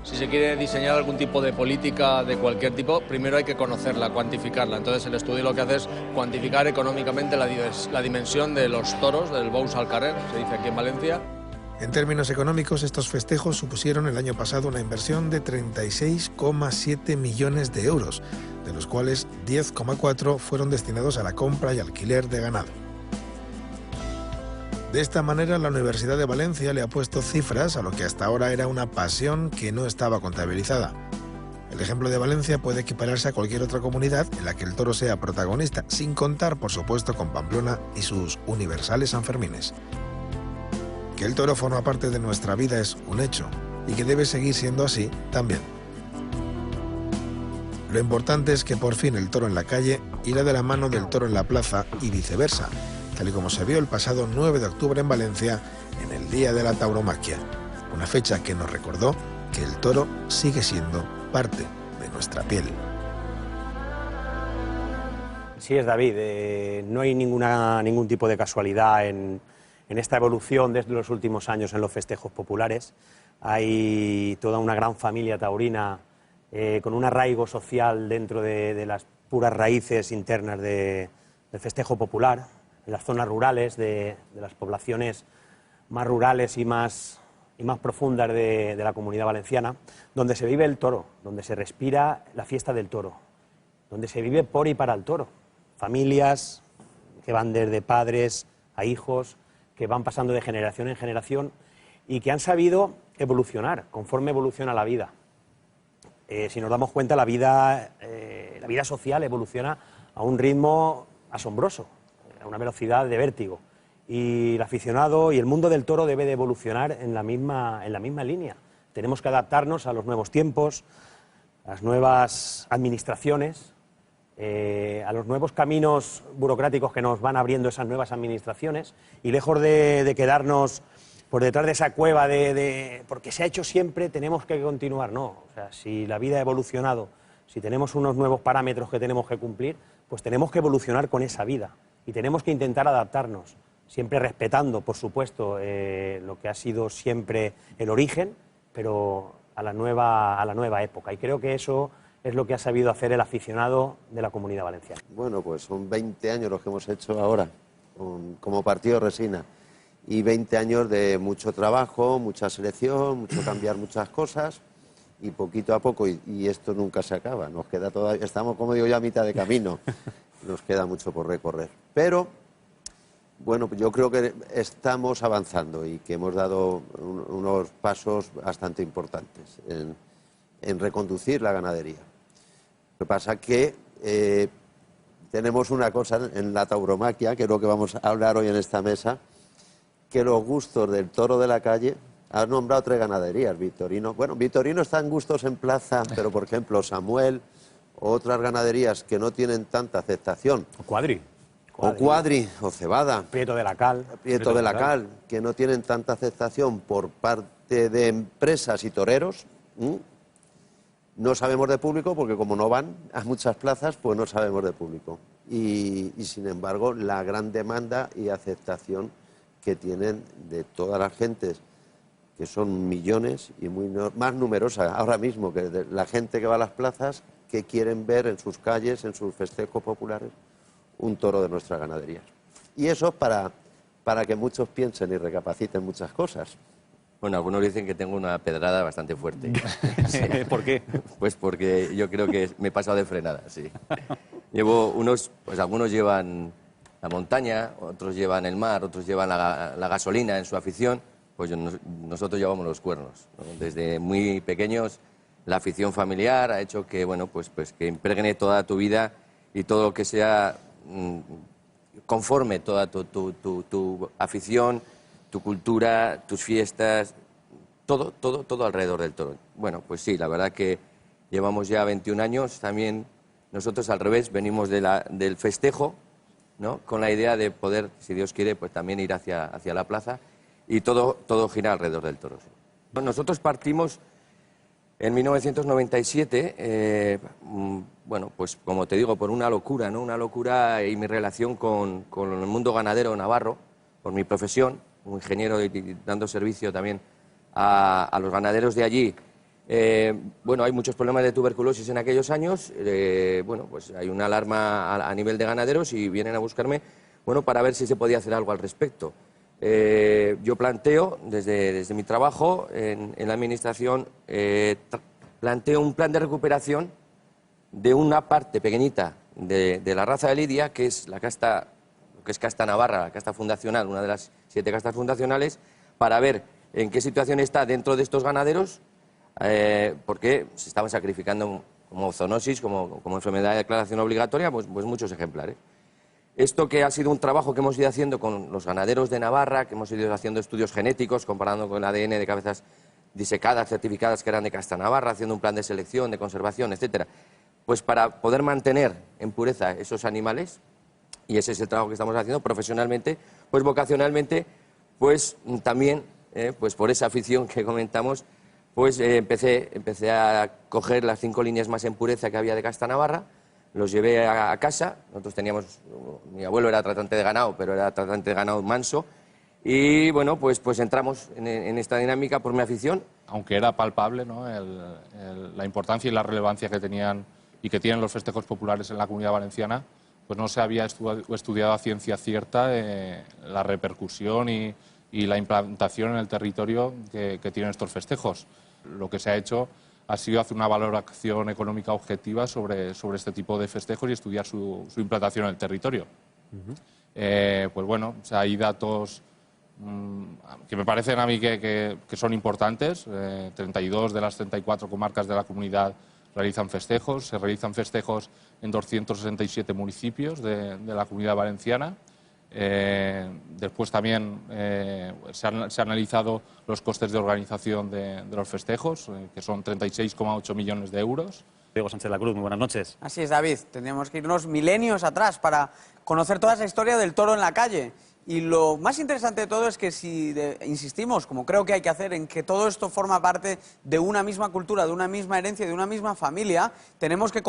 Si se quiere diseñar algún tipo de política de cualquier tipo, primero hay que conocerla, cuantificarla. Entonces el estudio lo que hace es cuantificar económicamente la dimensión de los toros, del bous al carrer, se dice aquí en Valencia. En términos económicos, estos festejos supusieron el año pasado una inversión de 36,7 millones de euros, de los cuales 10,4 fueron destinados a la compra y alquiler de ganado. De esta manera, la Universidad de Valencia le ha puesto cifras a lo que hasta ahora era una pasión que no estaba contabilizada. El ejemplo de Valencia puede equipararse a cualquier otra comunidad en la que el toro sea protagonista, sin contar, por supuesto, con Pamplona y sus universales Sanfermines. Que el toro forma parte de nuestra vida es un hecho, y que debe seguir siendo así también. Lo importante es que por fin el toro en la calle irá de la mano del toro en la plaza y viceversa, tal y como se vio el pasado 9 de octubre en Valencia, en el Día de la Tauromaquia, una fecha que nos recordó que el toro sigue siendo parte de nuestra piel. Sí es, David, no hay ningún tipo de casualidad en esta evolución desde los últimos años en los festejos populares. Hay toda una gran familia taurina con un arraigo social dentro de las puras raíces internas del festejo popular, en las zonas rurales, de las poblaciones más rurales y más profundas de la Comunidad Valenciana, donde se vive el toro, donde se respira la fiesta del toro, donde se vive por y para el toro. Familias que van desde padres a hijos, que van pasando de generación en generación y que han sabido evolucionar conforme evoluciona la vida. Si nos damos cuenta, la vida social evoluciona a un ritmo asombroso, a una velocidad de vértigo. Y el aficionado y el mundo del toro debe de evolucionar en la misma línea. Tenemos que adaptarnos a los nuevos tiempos, a las nuevas administraciones, a los nuevos caminos burocráticos que nos van abriendo esas nuevas administraciones, y lejos de quedarnos por detrás de esa cueva porque se ha hecho siempre, tenemos que continuar. No, o sea, si la vida ha evolucionado si tenemos unos nuevos parámetros que tenemos que cumplir, pues tenemos que evolucionar con esa vida y tenemos que intentar adaptarnos, siempre respetando, por supuesto, lo que ha sido siempre el origen, pero a la nueva época. Y creo que eso es lo que ha sabido hacer el aficionado de la Comunidad Valenciana. Bueno, pues son 20 años los que hemos hecho ahora como partido Resina y 20 años de mucho trabajo, mucha selección, mucho cambiar muchas cosas y poquito a poco, y esto nunca se acaba, nos queda todavía, estamos, como digo yo, a mitad de camino, nos queda mucho por recorrer. Pero, bueno, yo creo que estamos avanzando y que hemos dado unos pasos bastante importantes en reconducir la ganadería. Lo que pasa es que tenemos una cosa en la tauromaquia, que es lo que vamos a hablar hoy en esta mesa, que los gustos del toro de la calle. Has nombrado 3 ganaderías, Victorino. Bueno, Victorino está en gustos en plaza, pero por ejemplo Samuel, otras ganaderías que no tienen tanta aceptación. O Cuadri. O Cuadri, o Cebada. Prieto de la Cal. Prieto de la Cal, que no tienen tanta aceptación por parte de empresas y toreros. No sabemos de público porque como no van a muchas plazas, pues no sabemos de público. Y sin embargo, la gran demanda y aceptación que tienen de todas las gentes, que son millones y más numerosas ahora mismo que de la gente que va a las plazas, que quieren ver en sus calles, en sus festejos populares, un toro de nuestras ganaderías. Y eso para que muchos piensen y recapaciten muchas cosas. Bueno, algunos dicen que tengo una pedrada bastante fuerte. Sí. ¿Por qué? Pues porque yo creo que me he pasado de frenada, sí. Llevo pues algunos llevan la montaña, otros llevan el mar, otros llevan la gasolina en su afición, pues nosotros llevamos los cuernos, ¿no? Desde muy pequeños la afición familiar ha hecho que, bueno, pues que impregne toda tu vida y todo lo que sea conforme toda tu afición, tu cultura, tus fiestas, todo alrededor del toro. Bueno, pues sí, la verdad que llevamos ya 21 años, también nosotros al revés, venimos del festejo, ¿no? Con la idea de poder, si Dios quiere, pues también ir hacia la plaza y todo gira alrededor del toro. ¿Sí? Nosotros partimos en 1997, bueno, pues como te digo, por una locura, ¿no? Una locura y mi relación con el mundo ganadero navarro, por mi profesión, un ingeniero y dando servicio también a los ganaderos de allí. Bueno, hay muchos problemas de tuberculosis en aquellos años, bueno, pues hay una alarma a nivel de ganaderos y vienen a buscarme, bueno, para ver si se podía hacer algo al respecto. Yo planteo, desde mi trabajo en la administración, planteo un plan de recuperación de una parte pequeñita de la raza de Lidia, que es la casta, que es casta navarra, la casta fundacional, una de las 7 castas fundacionales, para ver en qué situación está dentro de estos ganaderos, porque se estaban sacrificando como zoonosis, como enfermedad de declaración obligatoria, pues muchos ejemplares. Esto que ha sido un trabajo que hemos ido haciendo con los ganaderos de Navarra, que hemos ido haciendo estudios genéticos, comparando con el ADN de cabezas disecadas, certificadas que eran de casta navarra, haciendo un plan de selección, de conservación, etcétera, pues para poder mantener en pureza esos animales, y ese es el trabajo que estamos haciendo profesionalmente, pues vocacionalmente, pues también, pues por esa afición que comentamos, pues empecé a coger las 5 líneas más en pureza que había de casta navarra, los llevé a casa, nosotros teníamos, mi abuelo era tratante de ganado, pero era tratante de ganado manso, y bueno, pues entramos en esta dinámica por mi afición. Aunque era palpable, ¿no? La importancia y la relevancia que tenían y que tienen los festejos populares en la Comunidad Valenciana, pues no se había estudiado a ciencia cierta la repercusión y la implantación en el territorio que tienen estos festejos. Lo que se ha hecho ha sido hacer una valoración económica objetiva sobre este tipo de festejos y estudiar su implantación en el territorio. Pues bueno, o sea, hay datos que me parecen a mí que son importantes. 32 de las 34 comarcas de la comunidad realizan festejos. Se realizan festejos en 267 municipios de la Comunidad Valenciana. Después también se han analizado los costes de organización de los festejos, que son 36,8 millones de euros. Diego Sánchez de la Cruz, muy buenas noches. Así es, David. Tendríamos que irnos milenios atrás para conocer toda esa historia del toro en la calle. Y lo más interesante de todo es que si insistimos, como creo que hay que hacer, en que todo esto forma parte de una misma cultura, de una misma herencia, de una misma familia, tenemos que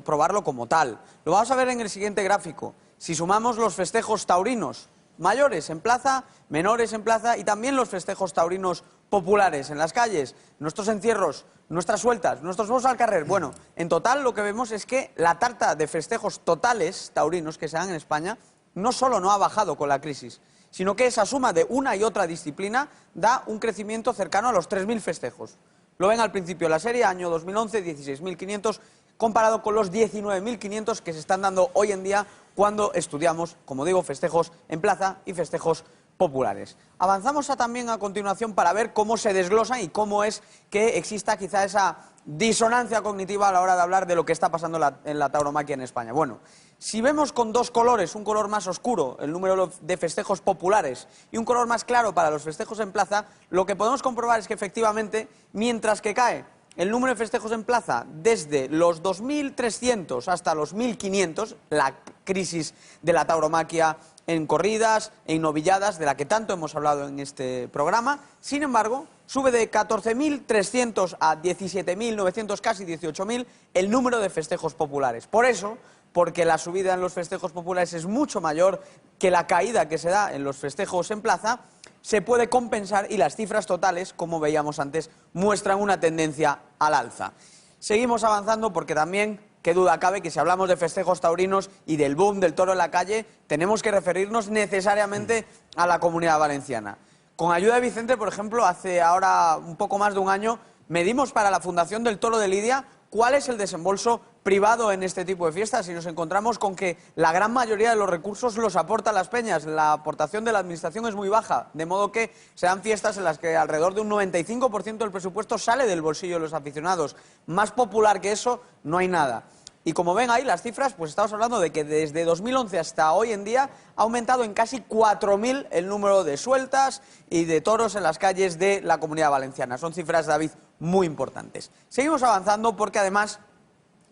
probarlo como tal. Lo vamos a ver en el siguiente gráfico. Si sumamos los festejos taurinos, mayores en plaza, menores en plaza, y también los festejos taurinos populares en las calles, nuestros encierros, nuestras sueltas, nuestros bolos al carrer. Bueno, en total lo que vemos es que la tarta de festejos totales taurinos que se dan en España no solo no ha bajado con la crisis, sino que esa suma de una y otra disciplina da un crecimiento cercano a los 3.000 festejos. Lo ven al principio de la serie, año 2011, 16.500, comparado con los 19.500 que se están dando hoy en día cuando estudiamos, como digo, festejos en plaza y festejos populares. Avanzamos también a continuación para ver cómo se desglosan y cómo es que exista quizá esa disonancia cognitiva a la hora de hablar de lo que está pasando en la tauromaquia en España. Bueno, si vemos con dos colores, un color más oscuro, el número de festejos populares, y un color más claro para los festejos en plaza, lo que podemos comprobar es que efectivamente, mientras que cae el número de festejos en plaza desde los 2.300 hasta los 1.500, la crisis de la tauromaquia en corridas, en novilladas, de la que tanto hemos hablado en este programa, sin embargo, sube de 14.300 a 17.900, casi 18.000, el número de festejos populares. Por eso, porque la subida en los festejos populares es mucho mayor que la caída que se da en los festejos en plaza, se puede compensar y las cifras totales, como veíamos antes, muestran una tendencia al alza. Seguimos avanzando porque también, qué duda cabe, que si hablamos de festejos taurinos y del boom del toro en la calle, tenemos que referirnos necesariamente a la Comunidad Valenciana. Con ayuda de Vicente, por ejemplo, hace ahora un poco más de un año, medimos para la Fundación del Toro de Lidia cuál es el desembolso privado en este tipo de fiestas y nos encontramos con que la gran mayoría de los recursos los aportan las peñas. La aportación de la administración es muy baja, de modo que se dan fiestas en las que alrededor de un 95% del presupuesto sale del bolsillo de los aficionados. Más popular que eso no hay nada. Y como ven ahí las cifras, pues estamos hablando de que desde 2011 hasta hoy en día ha aumentado en casi 4.000 el número de sueltas y de toros en las calles de la Comunidad Valenciana. Son cifras, David, muy importantes. Seguimos avanzando porque además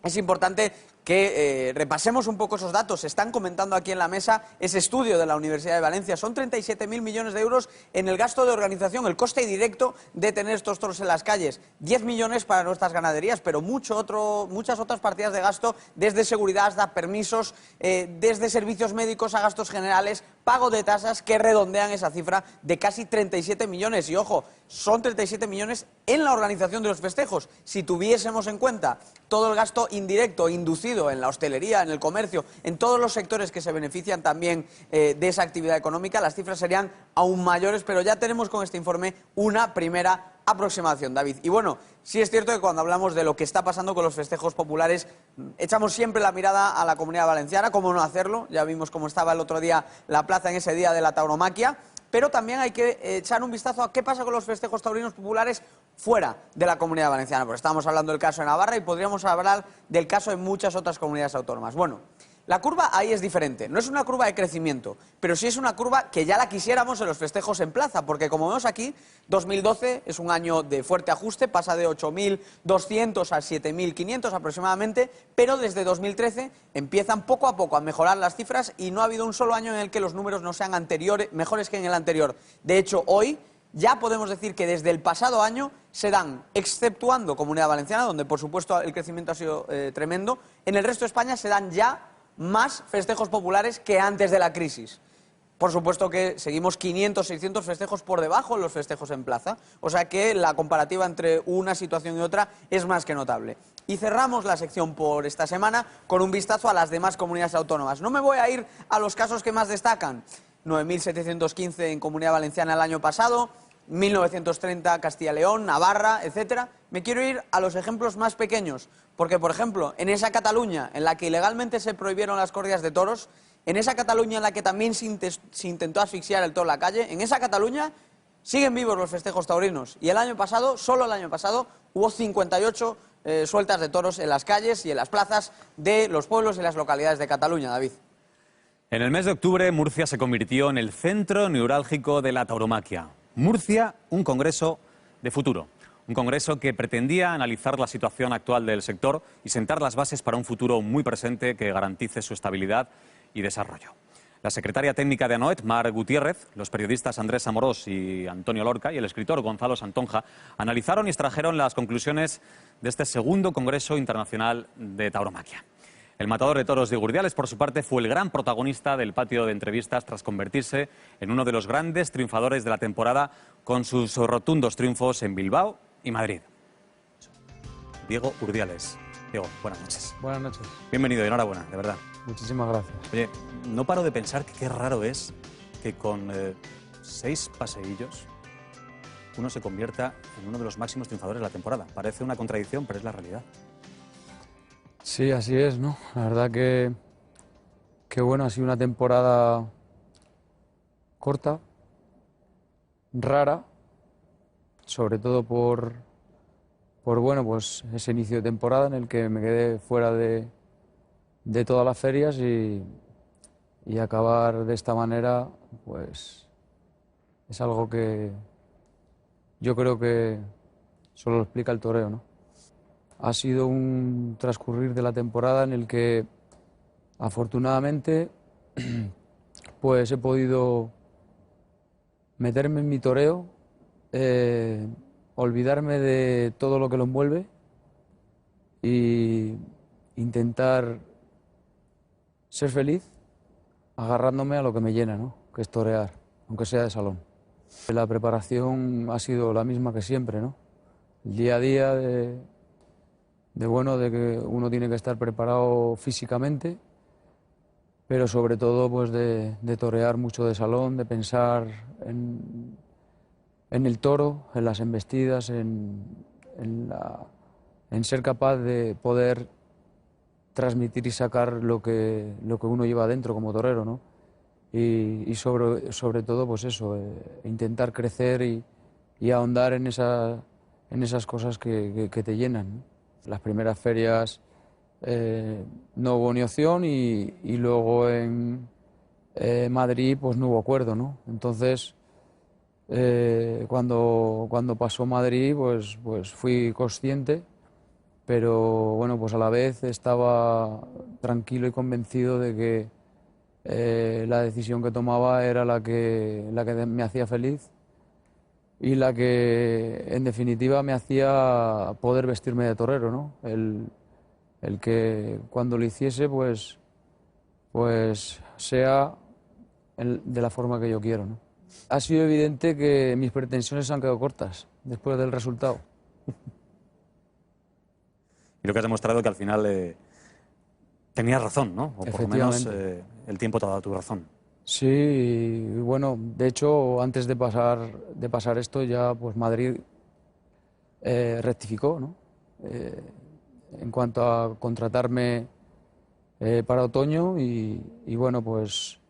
es importante que repasemos un poco esos datos. Se están comentando aquí en la mesa ese estudio de la Universidad de Valencia. Son 37.000 millones de euros en el gasto de organización, el coste directo de tener estos toros en las calles. 10 millones para nuestras ganaderías, pero muchas otras partidas de gasto, desde seguridad hasta permisos, desde servicios médicos a gastos generales, pago de tasas, que redondean esa cifra de casi 37 millones. Y ojo, son 37 millones en la organización de los festejos. Si tuviésemos en cuenta todo el gasto indirecto, inducido en la hostelería, en el comercio, en todos los sectores que se benefician también de esa actividad económica, las cifras serían aún mayores, pero ya tenemos con este informe una primera aproximación, David. Y bueno, sí es cierto que cuando hablamos de lo que está pasando con los festejos populares, echamos siempre la mirada a la Comunidad Valenciana, cómo no hacerlo. Ya vimos cómo estaba el otro día la plaza en ese día de la tauromaquia, pero también hay que echar un vistazo a qué pasa con los festejos taurinos populares fuera de la Comunidad Valenciana, porque estamos hablando del caso de Navarra y podríamos hablar del caso en muchas otras comunidades autónomas. Bueno, la curva ahí es diferente, no es una curva de crecimiento, pero sí es una curva que ya la quisiéramos en los festejos en plaza, porque como vemos aquí, 2012 es un año de fuerte ajuste, pasa de 8.200 a 7.500 aproximadamente, pero desde 2013 empiezan poco a poco a mejorar las cifras y no ha habido un solo año en el que los números no sean mejores que en el anterior. De hecho, hoy ya podemos decir que desde el pasado año se dan, exceptuando Comunidad Valenciana, donde por supuesto el crecimiento ha sido tremendo, en el resto de España se dan ya más festejos populares que antes de la crisis. Por supuesto que seguimos 500, 600 festejos por debajo de los festejos en plaza, o sea que la comparativa entre una situación y otra es más que notable. Y cerramos la sección por esta semana con un vistazo a las demás comunidades autónomas. No me voy a ir a los casos que más destacan. 9.715 en Comunidad Valenciana el año pasado, 1.930 Castilla y León, Navarra, etcétera. Me quiero ir a los ejemplos más pequeños, porque, por ejemplo, en esa Cataluña en la que ilegalmente se prohibieron las corridas de toros, en esa Cataluña en la que también se intentó asfixiar el toro en la calle, en esa Cataluña siguen vivos los festejos taurinos. Y el año pasado, solo el año pasado, hubo 58 sueltas de toros en las calles y en las plazas de los pueblos y las localidades de Cataluña, David. En el mes de octubre, Murcia se convirtió en el centro neurálgico de la tauromaquia. Murcia, un congreso de futuro. Un congreso que pretendía analizar la situación actual del sector y sentar las bases para un futuro muy presente que garantice su estabilidad y desarrollo. La secretaria técnica de Anoet, Mar Gutiérrez, los periodistas Andrés Amorós y Antonio Lorca y el escritor Gonzalo Santonja analizaron y extrajeron las conclusiones de este segundo Congreso Internacional de Tauromaquia. El matador de toros de Gurdiales, por su parte, fue el gran protagonista del patio de entrevistas tras convertirse en uno de los grandes triunfadores de la temporada con sus rotundos triunfos en Bilbao y Madrid. Diego Urdiales. Diego, buenas noches. Buenas noches. Bienvenido y enhorabuena, de verdad. Muchísimas gracias. Oye, no paro de pensar que qué raro es que con 6 paseillos uno se convierta en uno de los máximos triunfadores de la temporada. Parece una contradicción, pero es la realidad. Sí, así es, ¿no? La verdad que bueno, ha sido una temporada corta, rara, sobre todo por bueno, pues ese inicio de temporada en el que me quedé fuera de todas las ferias y acabar de esta manera, pues es algo que yo creo que solo lo explica el toreo, ¿no? Ha sido un transcurrir de la temporada en el que afortunadamente pues he podido meterme en mi toreo, olvidarme de todo lo que lo envuelve y intentar ser feliz agarrándome a lo que me llena, ¿no? Que es torear, aunque sea de salón. La preparación ha sido la misma que siempre, ¿no? El día a día de que uno tiene que estar preparado físicamente, pero sobre todo pues de torear mucho de salón, de pensar en el toro, en las embestidas, en ser capaz de poder transmitir y sacar lo que uno lleva dentro como torero, ¿no? Y sobre todo pues eso, intentar crecer y ahondar en esas cosas que te llenan, ¿no? Las primeras ferias no hubo ni opción y luego en Madrid pues no hubo acuerdo, ¿no? Entonces cuando pasó Madrid pues fui consciente, pero bueno, pues a la vez estaba tranquilo y convencido de que la decisión que tomaba era la que me hacía feliz y la que en definitiva me hacía poder vestirme de torero, ¿no? El que cuando lo hiciese pues sea de la forma que yo quiero, ¿no? Ha sido evidente que mis pretensiones se han quedado cortas después del resultado. Y lo que has demostrado que al final tenías razón, ¿no? O por lo menos el tiempo te ha dado tu razón. Sí, y bueno, de hecho, antes de pasar esto ya pues Madrid rectificó, ¿no? En cuanto a contratarme para otoño y bueno, pues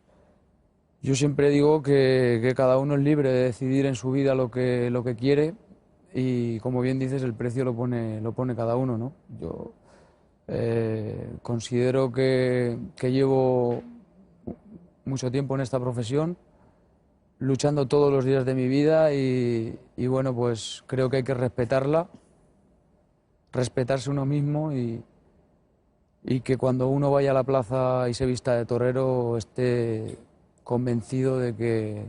yo siempre digo que cada uno es libre de decidir en su vida lo que quiere y, como bien dices, el precio lo pone cada uno, ¿no? Yo considero que llevo mucho tiempo en esta profesión, luchando todos los días de mi vida y bueno, pues creo que hay que respetarla, respetarse uno mismo y que cuando uno vaya a la plaza y se vista de torero esté convencido de que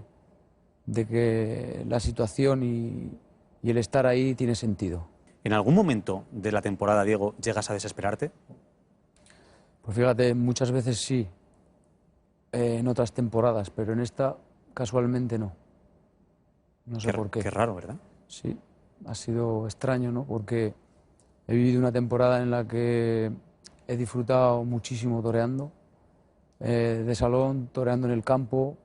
la situación y el estar ahí tiene sentido. ¿En algún momento de la temporada, Diego, llegas a desesperarte? Pues fíjate, muchas veces sí, en otras temporadas, pero en esta casualmente no. No sé por qué. Qué raro, ¿verdad? Sí, ha sido extraño, ¿no? Porque he vivido una temporada en la que he disfrutado muchísimo toreando, de salón, toreando en el campo,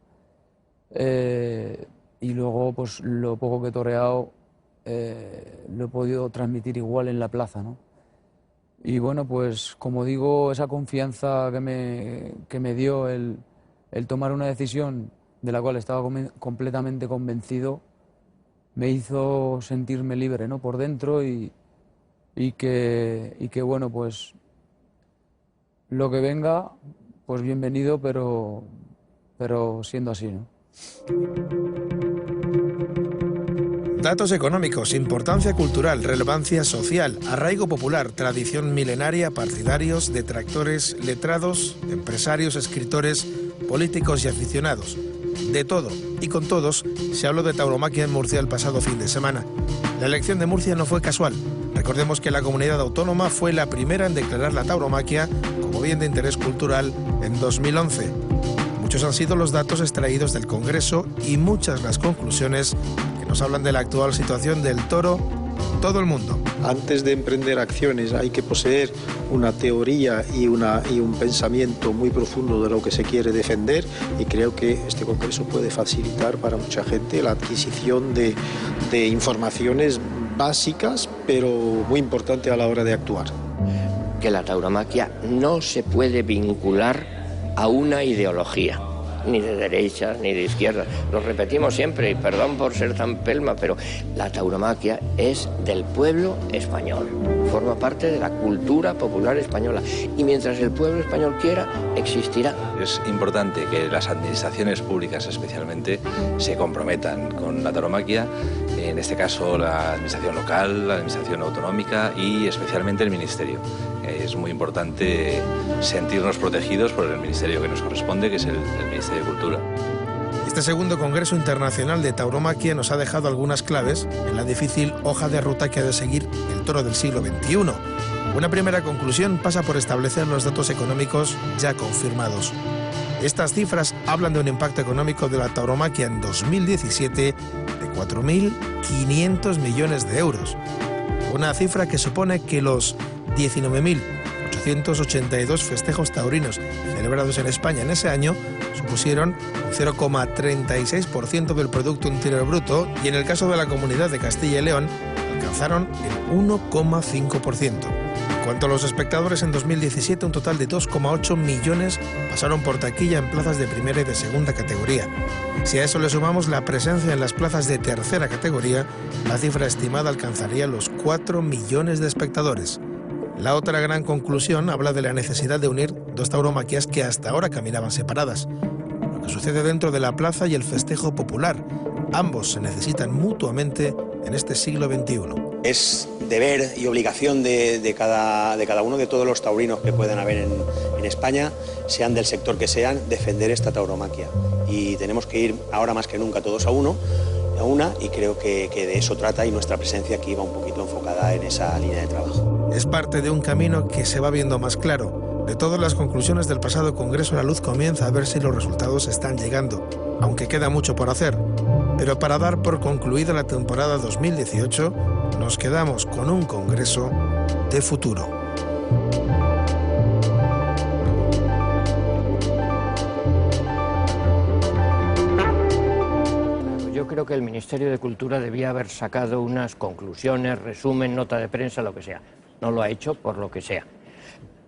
y luego pues lo poco que he toreado lo he podido transmitir igual en la plaza, ¿no? Y bueno, pues como digo, esa confianza que me dio el tomar una decisión de la cual estaba completamente convencido me hizo sentirme libre, ¿no? Por dentro y que bueno, pues lo que venga, pues bienvenido, pero siendo así, ¿no? Datos económicos, importancia cultural, relevancia social, arraigo popular, tradición milenaria, partidarios, detractores, letrados, empresarios, escritores, políticos y aficionados. De todo y con todos se habló de tauromaquia en Murcia el pasado fin de semana. La elección de Murcia no fue casual. Recordemos que la comunidad autónoma fue la primera en declarar la tauromaquia como bien de interés cultural en 2011. Muchos han sido los datos extraídos del Congreso y muchas las conclusiones que nos hablan de la actual situación del toro en todo el mundo. Antes de emprender acciones hay que poseer una teoría y un pensamiento muy profundo de lo que se quiere defender, y creo que este Congreso puede facilitar para mucha gente la adquisición de informaciones básicas, pero muy importante a la hora de actuar. Que la tauromaquia no se puede vincular a una ideología, ni de derecha ni de izquierda. Lo repetimos siempre, y perdón por ser tan pelma, pero la tauromaquia es del pueblo español, forma parte de la cultura popular española, y mientras el pueblo español quiera, existirá. Es importante que las administraciones públicas especialmente se comprometan con la tauromaquia, en este caso la administración local, la administración autonómica y especialmente el Ministerio. Es muy importante sentirnos protegidos por el ministerio que nos corresponde, que es el Ministerio de Cultura. Este segundo Congreso Internacional de Tauromaquia nos ha dejado algunas claves en la difícil hoja de ruta que ha de seguir el toro del siglo XXI. Una primera conclusión pasa por establecer los datos económicos ya confirmados. Estas cifras hablan de un impacto económico de la tauromaquia en 2017 de 4.500 millones de euros. Una cifra que supone que los 19.882 festejos taurinos celebrados en España en ese año supusieron un 0,36% del Producto Interior Bruto, y en el caso de la Comunidad de Castilla y León alcanzaron el 1,5%. En cuanto a los espectadores, en 2017 un total de 2,8 millones pasaron por taquilla en plazas de primera y de segunda categoría. Si a eso le sumamos la presencia en las plazas de tercera categoría, la cifra estimada alcanzaría los 4 millones de espectadores. La otra gran conclusión habla de la necesidad de unir dos tauromaquias que hasta ahora caminaban separadas. Lo que sucede dentro de la plaza y el festejo popular. Ambos se necesitan mutuamente en este siglo XXI. Es deber y obligación de cada uno, de todos los taurinos que puedan haber en España, sean del sector que sean, defender esta tauromaquia. Y tenemos que ir ahora más que nunca todos a una, y creo que de eso trata, y nuestra presencia aquí va un poquito enfocada en esa línea de trabajo. Es parte de un camino que se va viendo más claro. De todas las conclusiones del pasado Congreso, la luz comienza a ver si los resultados están llegando, aunque queda mucho por hacer. Pero para dar por concluida la temporada 2018, nos quedamos con un Congreso de futuro. Yo creo que el Ministerio de Cultura debía haber sacado unas conclusiones, resumen, nota de prensa, lo que sea. No lo ha hecho por lo que sea.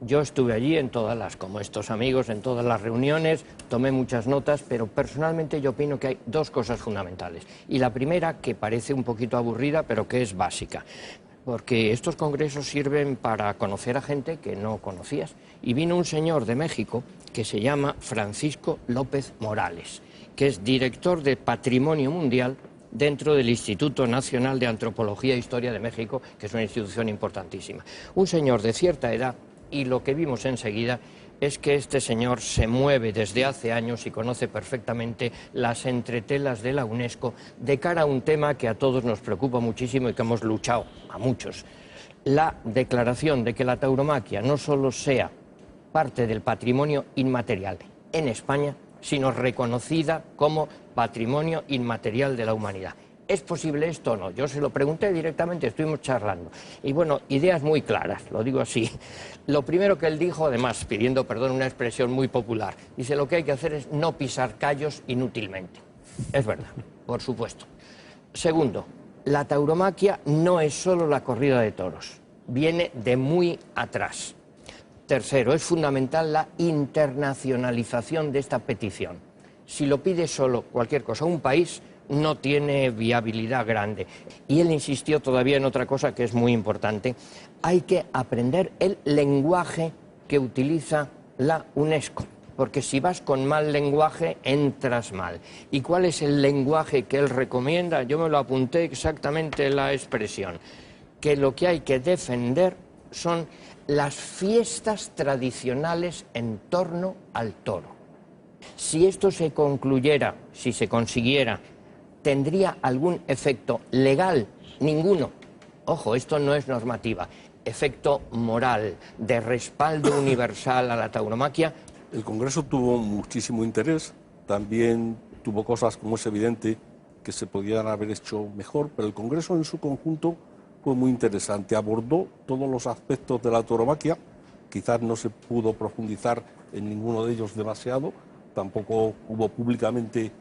Yo estuve allí en todas las, como estos amigos, en todas las reuniones, tomé muchas notas, pero personalmente yo opino que hay dos cosas fundamentales. Y la primera, que parece un poquito aburrida, pero que es básica. Porque estos congresos sirven para conocer a gente que no conocías. Y vino un señor de México que se llama Francisco López Morales, que es director de Patrimonio Mundial dentro del Instituto Nacional de Antropología e Historia de México, que es una institución importantísima. Un señor de cierta edad, y lo que vimos enseguida es que este señor se mueve desde hace años y conoce perfectamente las entretelas de la UNESCO de cara a un tema que a todos nos preocupa muchísimo y que hemos luchado, a muchos. La declaración de que la tauromaquia no solo sea parte del patrimonio inmaterial en España, sino reconocida como patrimonio inmaterial de la humanidad. ¿Es posible esto o no? Yo se lo pregunté directamente, estuvimos charlando. Y bueno, ideas muy claras, lo digo así. Lo primero que él dijo, además, pidiendo perdón, una expresión muy popular, dice: lo que hay que hacer es no pisar callos inútilmente. Es verdad, por supuesto. Segundo, la tauromaquia no es solo la corrida de toros, viene de muy atrás. Tercero, es fundamental la internacionalización de esta petición. Si lo pide solo cualquier cosa, un país, no tiene viabilidad grande. Y él insistió todavía en otra cosa que es muy importante. Hay que aprender el lenguaje que utiliza la UNESCO, porque si vas con mal lenguaje, entras mal. ¿Y cuál es el lenguaje que él recomienda? Yo me lo apunté exactamente la expresión, que lo que hay que defender son las fiestas tradicionales en torno al toro. Si esto se concluyera, si se consiguiera, ¿tendría algún efecto legal? Ninguno. Ojo, esto no es normativa. Efecto moral, de respaldo universal a la tauromaquia. El Congreso tuvo muchísimo interés, también tuvo cosas, como es evidente, que se podían haber hecho mejor, pero el Congreso en su conjunto fue muy interesante. Abordó todos los aspectos de la tauromaquia, quizás no se pudo profundizar en ninguno de ellos demasiado, tampoco hubo públicamente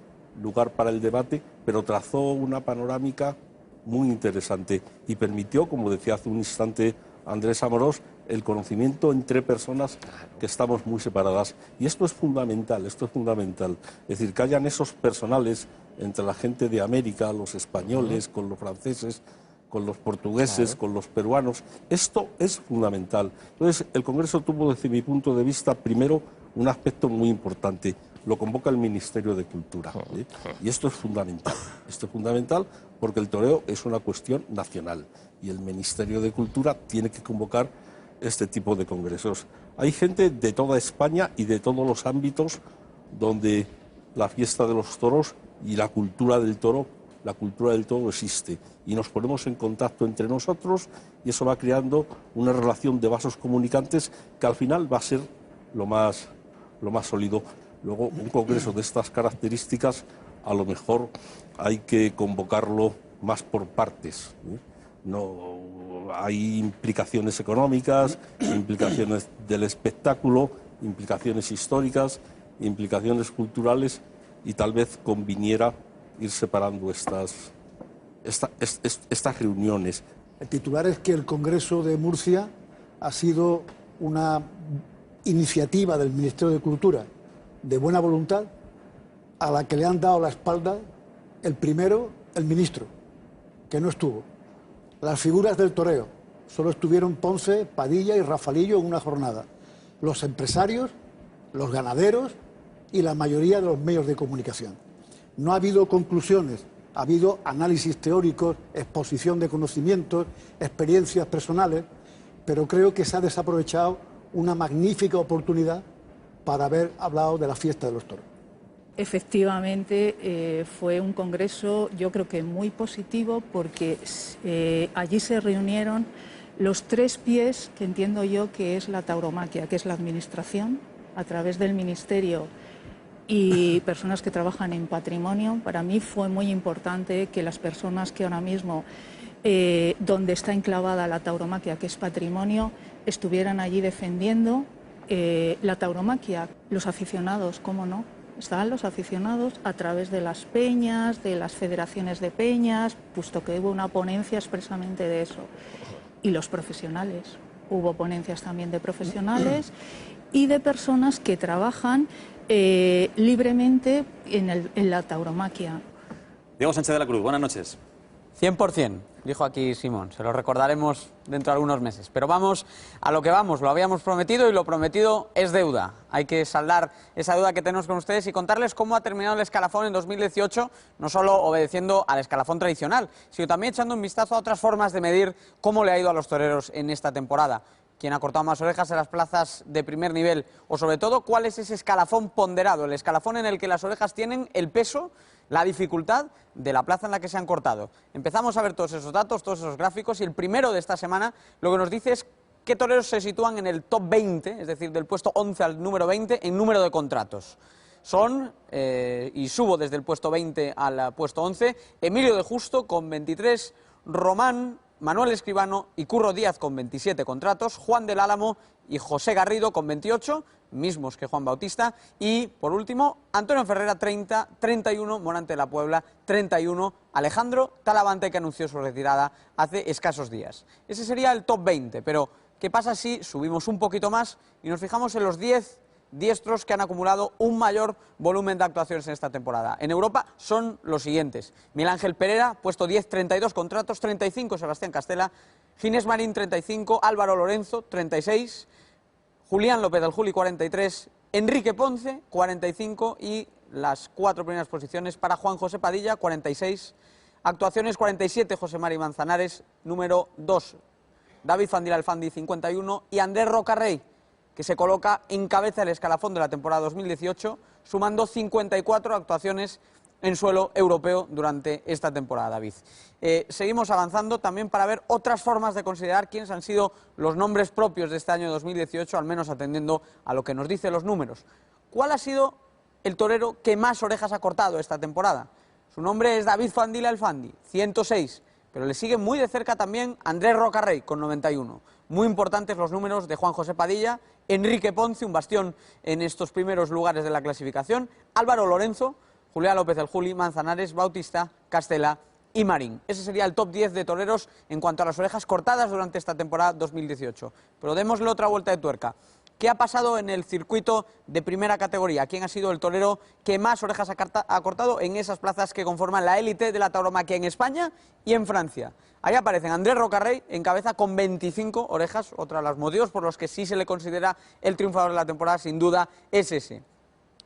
lugar para el debate, pero trazó una panorámica muy interesante y permitió, como decía hace un instante Andrés Amorós, el conocimiento entre personas que estamos muy separadas. Y esto es fundamental, esto es fundamental. Es decir, que hayan esos personales entre la gente de América, los españoles, con los franceses, con los portugueses, con los peruanos. Esto es fundamental. Entonces, el Congreso tuvo, desde mi punto de vista, primero, un aspecto muy importante. Lo convoca el Ministerio de Cultura. Y esto es fundamental. Esto es fundamental porque el toreo es una cuestión nacional y el Ministerio de Cultura tiene que convocar este tipo de congresos. Hay gente de toda España y de todos los ámbitos donde la fiesta de los toros y la cultura del toro existe. Y nos ponemos en contacto entre nosotros y eso va creando una relación de vasos comunicantes que al final va a ser lo más sólido. Luego, un congreso de estas características, a lo mejor hay que convocarlo más por partes. No, hay implicaciones económicas, implicaciones del espectáculo, implicaciones históricas, implicaciones culturales y tal vez conviniera ir separando estas reuniones. El titular es que el Congreso de Murcia ha sido una iniciativa del Ministerio de Cultura de buena voluntad a la que le han dado la espalda el primero, el ministro, que no estuvo. Las figuras del toreo, solo estuvieron Ponce, Padilla y Rafalillo en una jornada. Los empresarios, los ganaderos y la mayoría de los medios de comunicación. No ha habido conclusiones, ha habido análisis teóricos, exposición de conocimientos, experiencias personales, pero creo que se ha desaprovechado una magnífica oportunidad para haber hablado de la fiesta de los toros. Efectivamente, fue un congreso, yo creo que muy positivo, porque allí se reunieron los tres pies que entiendo yo que es la tauromaquia, que es la administración, a través del ministerio y personas que trabajan en patrimonio. Para mí fue muy importante que las personas que ahora mismo, donde está enclavada la tauromaquia, que es patrimonio, estuvieran allí defendiendo la tauromaquia. Los aficionados, ¿cómo no? Estaban los aficionados a través de las peñas, de las federaciones de peñas, puesto que hubo una ponencia expresamente de eso. Y los profesionales. Hubo ponencias también de profesionales y de personas que trabajan libremente en la tauromaquia. Diego Sánchez de la Cruz, buenas noches. 100%, dijo aquí Simón, se lo recordaremos dentro de algunos meses. Pero vamos a lo que vamos, lo habíamos prometido y lo prometido es deuda. Hay que saldar esa deuda que tenemos con ustedes y contarles cómo ha terminado el escalafón en 2018, no solo obedeciendo al escalafón tradicional, sino también echando un vistazo a otras formas de medir cómo le ha ido a los toreros en esta temporada. ¿Quién ha cortado más orejas en las plazas de primer nivel? O sobre todo, ¿cuál es ese escalafón ponderado? El escalafón en el que las orejas tienen el peso, la dificultad de la plaza en la que se han cortado. Empezamos a ver todos esos datos, todos esos gráficos, y el primero de esta semana lo que nos dice es qué toreros se sitúan en el top 20, es decir, del puesto 11 al número 20 en número de contratos. Son, y subo desde el puesto 20 al puesto 11, Emilio de Justo con 23, Román, Manuel Escribano y Curro Díaz con 27 contratos, Juan del Álamo y José Garrido con 28, mismos que Juan Bautista, y por último Antonio Ferrera 30, 31, Morante de la Puebla 31, Alejandro Talavante, que anunció su retirada hace escasos días. Ese sería el top 20, pero ¿qué pasa si subimos un poquito más y nos fijamos en los 10 diestros que han acumulado un mayor volumen de actuaciones en esta temporada? En Europa son los siguientes: Miguel Ángel Pereira, puesto 10, 32 contratos, 35 Sebastián Castela, Ginés Marín 35, Álvaro Lorenzo 36, Julián López del Juli 43, Enrique Ponce 45 y las 4 primeras posiciones para Juan José Padilla 46 actuaciones, 47 José Mari Manzanares, número 2 David Fandil Alfandi 51 y Andrés Rocarrey, que se coloca en cabeza del escalafón de la temporada 2018, sumando 54 actuaciones en suelo europeo durante esta temporada, David. Seguimos avanzando también para ver otras formas de considerar quiénes han sido los nombres propios de este año 2018, al menos atendiendo a lo que nos dicen los números. ¿Cuál ha sido el torero que más orejas ha cortado esta temporada? Su nombre es David Fandila el Fandi, 106, pero le sigue muy de cerca también Andrés Rocarrey, con 91. Muy importantes los números de Juan José Padilla, Enrique Ponce, un bastión en estos primeros lugares de la clasificación, Álvaro Lorenzo, Julián López el Juli, Manzanares, Bautista, Castela y Marín. Ese sería el top 10 de toreros en cuanto a las orejas cortadas durante esta temporada 2018. Pero démosle otra vuelta de tuerca. ¿Qué ha pasado en el circuito de primera categoría? ¿Quién ha sido el torero que más orejas ha cortado en esas plazas que conforman la élite de la tauromaquia en España y en Francia? Ahí aparecen Andrés Rocarrey en cabeza con 25 orejas. Otro de los motivos por los que sí se le considera el triunfador de la temporada, sin duda, es ese.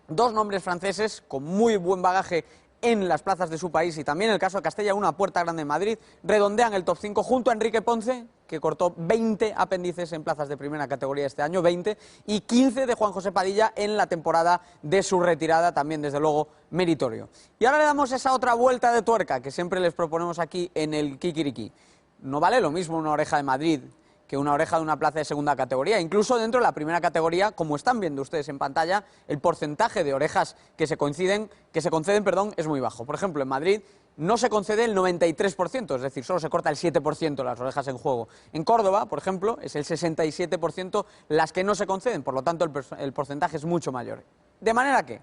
Dos nombres franceses con muy buen bagaje en las plazas de su país y también en el caso de Castella, una Puerta Grande en Madrid, redondean el top 5 junto a Enrique Ponce, que cortó 20 apéndices en plazas de primera categoría este año, 20, y 15 de Juan José Padilla en la temporada de su retirada, también desde luego meritorio. Y ahora le damos esa otra vuelta de tuerca que siempre les proponemos aquí en el Kikiriki. No vale lo mismo una oreja de Madrid que una oreja de una plaza de segunda categoría. Incluso dentro de la primera categoría, como están viendo ustedes en pantalla, el porcentaje de orejas que se conceden, es muy bajo. Por ejemplo, en Madrid no se concede el 93%, es decir, solo se corta el 7% de las orejas en juego. En Córdoba, por ejemplo, es el 67% las que no se conceden, por lo tanto el porcentaje es mucho mayor. De manera que,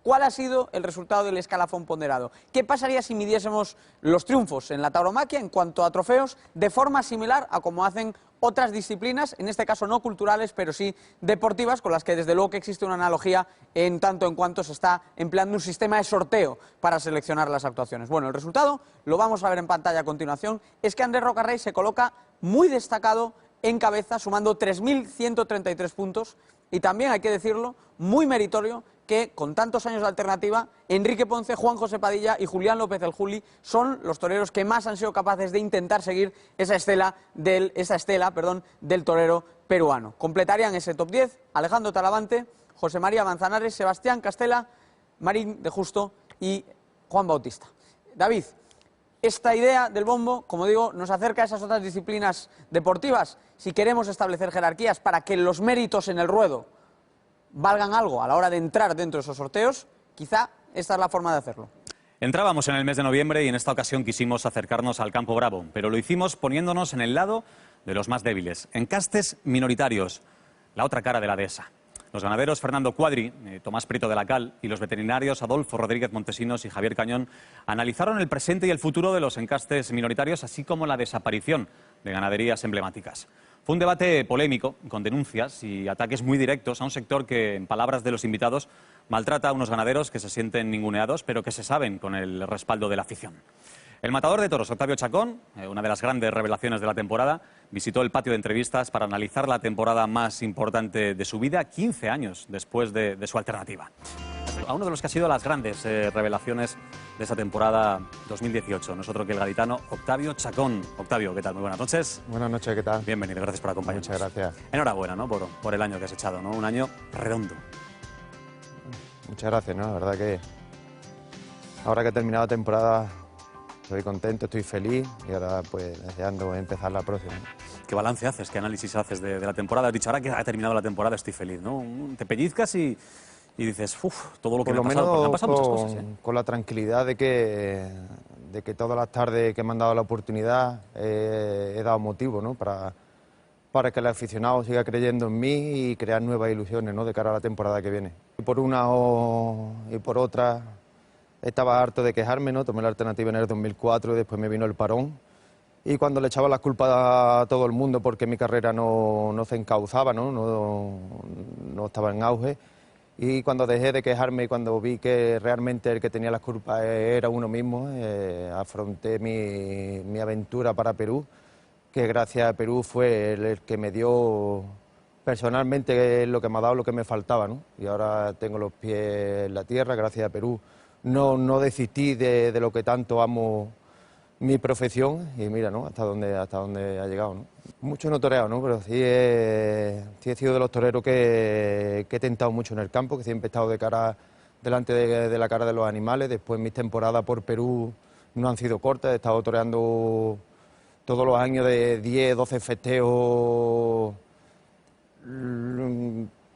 ¿cuál ha sido el resultado del escalafón ponderado? ¿Qué pasaría si midiésemos los triunfos en la tauromaquia en cuanto a trofeos de forma similar a como hacen otras disciplinas, en este caso no culturales, pero sí deportivas, con las que desde luego que existe una analogía en tanto en cuanto se está empleando un sistema de sorteo para seleccionar las actuaciones? Bueno, el resultado, lo vamos a ver en pantalla a continuación, es que Andrés Rocarrey se coloca muy destacado en cabeza, sumando 3.133 puntos, y también, hay que decirlo, muy meritorio que, con tantos años de alternativa, Enrique Ponce, Juan José Padilla y Julián López el Juli son los toreros que más han sido capaces de intentar seguir esa estela del torero peruano. Completarían ese top 10 Alejandro Talavante, José María Manzanares, Sebastián Castela, Marín de Justo y Juan Bautista. David, esta idea del bombo, como digo, nos acerca a esas otras disciplinas deportivas. Si queremos establecer jerarquías para que los méritos en el ruedo valgan algo a la hora de entrar dentro de esos sorteos, quizá esta es la forma de hacerlo. Entrábamos en el mes de noviembre y en esta ocasión quisimos acercarnos al campo bravo, pero lo hicimos poniéndonos en el lado de los más débiles, encastes minoritarios, la otra cara de la dehesa. Los ganaderos Fernando Cuadri, Tomás Prieto de la Cal y los veterinarios Adolfo Rodríguez Montesinos y Javier Cañón analizaron el presente y el futuro de los encastes minoritarios, así como la desaparición de ganaderías emblemáticas. Fue un debate polémico, con denuncias y ataques muy directos a un sector que, en palabras de los invitados, maltrata a unos ganaderos que se sienten ninguneados, pero que se saben con el respaldo de la afición. El matador de toros, Octavio Chacón, una de las grandes revelaciones de la temporada, visitó el patio de entrevistas para analizar la temporada más importante de su vida, 15 años después de su alternativa. A uno de los que ha sido las grandes revelaciones de esta temporada 2018, nosotros que el gaditano Octavio Chacón. Octavio, ¿qué tal? Muy buenas noches. Buenas noches, ¿qué tal? Bienvenido, gracias por acompañarnos. Muchas gracias. Enhorabuena, ¿no? por el año que has echado, ¿no? Un año redondo. Muchas gracias, ¿no? La verdad que ahora que he terminado la temporada estoy contento, estoy feliz y ahora pues deseando empezar la próxima. ¿Qué balance haces? ¿Qué análisis haces de la temporada? Has dicho, ahora que ha terminado la temporada estoy feliz, ¿no? Te pellizcas y dices, uff, todo lo que me ha pasado, porque me han pasado muchas cosas, ¿eh? Con la tranquilidad de que todas las tardes que me han dado la oportunidad he dado motivo, ¿no? Para que el aficionado siga creyendo en mí y crear nuevas ilusiones, ¿no? De cara a la temporada que viene. Y por una y por otra estaba harto de quejarme, ¿no? Tomé la alternativa en el 2004 y después me vino el parón. Y cuando le echaba las culpas a todo el mundo porque mi carrera no se encauzaba, no estaba en auge. Y cuando dejé de quejarme y cuando vi que realmente el que tenía las culpas era uno mismo, afronté mi aventura para Perú, que gracias a Perú fue el que me dio personalmente lo que me ha dado, lo que me faltaba, ¿no? Y ahora tengo los pies en la tierra, gracias a Perú. No desistí de lo que tanto amo mi profesión y mira, ¿no? hasta dónde ha llegado, ¿no? Mucho no toreado, ¿no? Pero sí he sido de los toreros que he tentado mucho en el campo, que siempre he estado delante de la cara de los animales. Después mis temporadas por Perú no han sido cortas, he estado toreando todos los años de 10, 12 festejos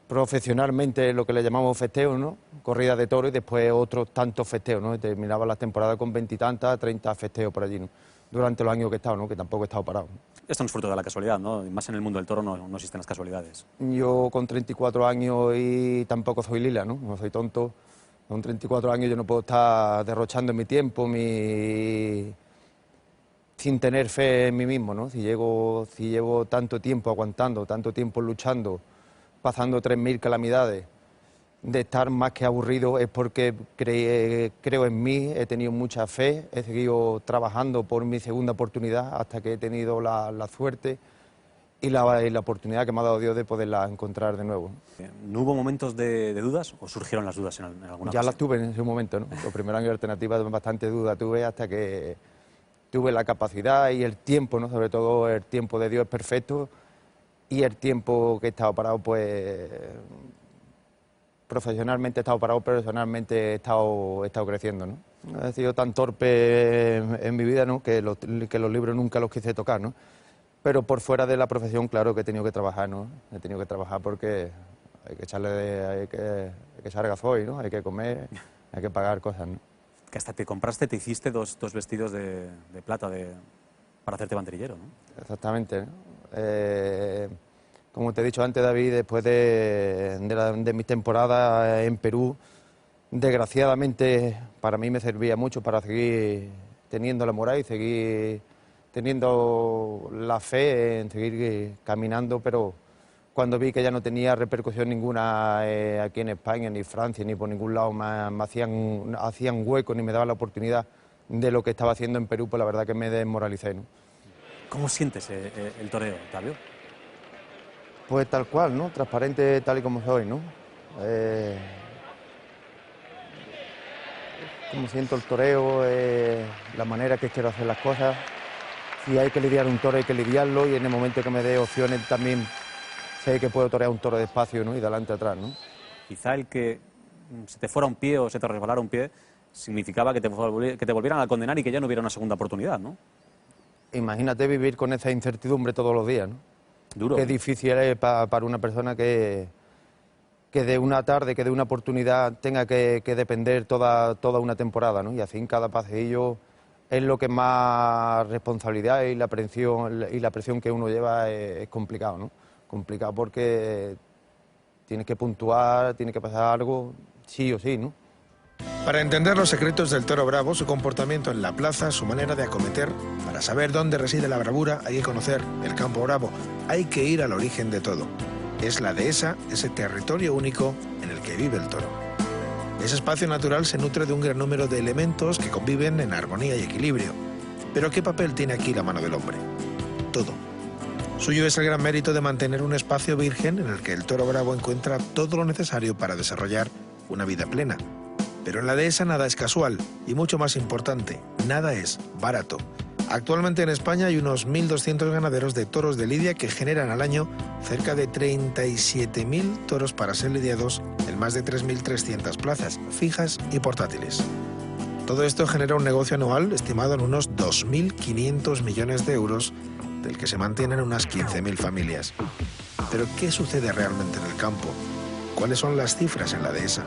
profesionalmente, lo que le llamamos festejos, ¿no? Corridas de toros y después otros tantos festejos, ¿no? Terminaba las temporadas con 20 y tantas, 30 festejos por allí, ¿no? Durante los años que he estado, ¿no? Que tampoco he estado parado. Esto no es fruto de la casualidad, ¿no? Y más en el mundo del toro no existen las casualidades. Yo con 34 años y tampoco soy lila, ¿no? No soy tonto. Con 34 años yo no puedo estar derrochando mi tiempo, sin tener fe en mí mismo, ¿no? Si llevo tanto tiempo aguantando, tanto tiempo luchando, pasando 3000 calamidades, de estar más que aburrido es porque creo en mí, he tenido mucha fe, he seguido trabajando por mi segunda oportunidad hasta que he tenido la suerte y la oportunidad que me ha dado Dios de poderla encontrar de nuevo. ¿No hubo momentos de dudas o surgieron las dudas en alguna ocasión? Ya las tuve en ese momento, ¿no? Los primeros años de alternativa bastante duda tuve hasta que tuve la capacidad y el tiempo, ¿no? Sobre todo el tiempo de Dios es perfecto y el tiempo que he estado parado, pues profesionalmente he estado parado, personalmente he estado creciendo, ¿no? He sido tan torpe en mi vida, ¿no? que los libros nunca los quise tocar, ¿no? Pero por fuera de la profesión, claro que he tenido que trabajar, ¿no? He tenido que trabajar porque hay que echar gasoil, ¿no? Hay que comer, hay que pagar cosas, ¿no? Que hasta te hiciste dos vestidos de plata para hacerte banderillero, ¿no? Exactamente, ¿no? Como te he dicho antes, David, después de mis temporadas en Perú, desgraciadamente para mí me servía mucho para seguir teniendo la moral y seguir teniendo la fe en seguir caminando, pero cuando vi que ya no tenía repercusión ninguna aquí en España, ni Francia, ni por ningún lado me hacían hueco ni me daban la oportunidad de lo que estaba haciendo en Perú, pues la verdad que me desmoralicé, ¿no? ¿Cómo sientes el toreo, Octavio? Pues tal cual, ¿no? Transparente tal y como soy, ¿no? Como siento el toreo, la manera que quiero hacer las cosas. Si hay que lidiar un toro, hay que lidiarlo y en el momento que me dé opciones también sé que puedo torear un toro despacio, ¿no? Y de adelante a atrás, ¿no? Quizá el que se te fuera un pie o se te resbalara un pie significaba que te volvieran a condenar y que ya no hubiera una segunda oportunidad, ¿no? Imagínate vivir con esa incertidumbre todos los días, ¿no? Duro. Qué difícil es para una persona que de una tarde, que de una oportunidad tenga que depender toda una temporada, ¿no? Y así en cada paseillo es lo que más responsabilidad y la presión que uno lleva es complicado, ¿no? Complicado porque tienes que puntuar, tiene que pasar algo, sí o sí, ¿no? Para entender los secretos del toro bravo, su comportamiento en la plaza, su manera de acometer, para saber dónde reside la bravura hay que conocer el campo bravo, hay que ir al origen de todo. Es la dehesa, ese territorio único en el que vive el toro. Ese espacio natural se nutre de un gran número de elementos que conviven en armonía y equilibrio. Pero ¿qué papel tiene aquí la mano del hombre? Todo. Suyo es el gran mérito de mantener un espacio virgen en el que el toro bravo encuentra todo lo necesario para desarrollar una vida plena. Pero en la dehesa nada es casual y mucho más importante, nada es barato. Actualmente en España hay unos 1.200 ganaderos de toros de lidia que generan al año cerca de 37.000 toros para ser lidiados en más de 3.300 plazas, fijas y portátiles. Todo esto genera un negocio anual estimado en unos 2.500 millones de euros, del que se mantienen unas 15.000 familias. Pero ¿qué sucede realmente en el campo? ¿Cuáles son las cifras en la dehesa?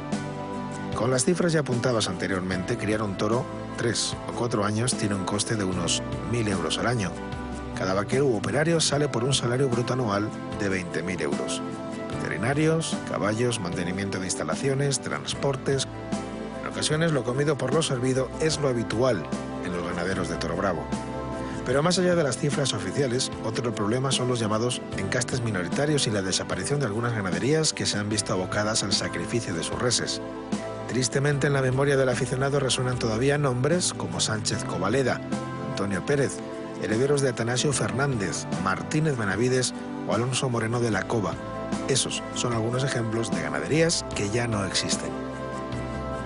Con las cifras ya apuntadas anteriormente, criar un toro 3 o 4 años tiene un coste de unos 1.000 euros al año. Cada vaquero u operario sale por un salario bruto anual de 20.000 euros. Veterinarios, caballos, mantenimiento de instalaciones, transportes. En ocasiones lo comido por lo servido es lo habitual en los ganaderos de toro bravo. Pero más allá de las cifras oficiales, otro problema son los llamados encastes minoritarios y la desaparición de algunas ganaderías que se han visto abocadas al sacrificio de sus reses. Tristemente, en la memoria del aficionado resuenan todavía nombres como Sánchez Covaleda, Antonio Pérez, herederos de Atanasio Fernández, Martínez Benavides o Alonso Moreno de la Cova. Esos son algunos ejemplos de ganaderías que ya no existen.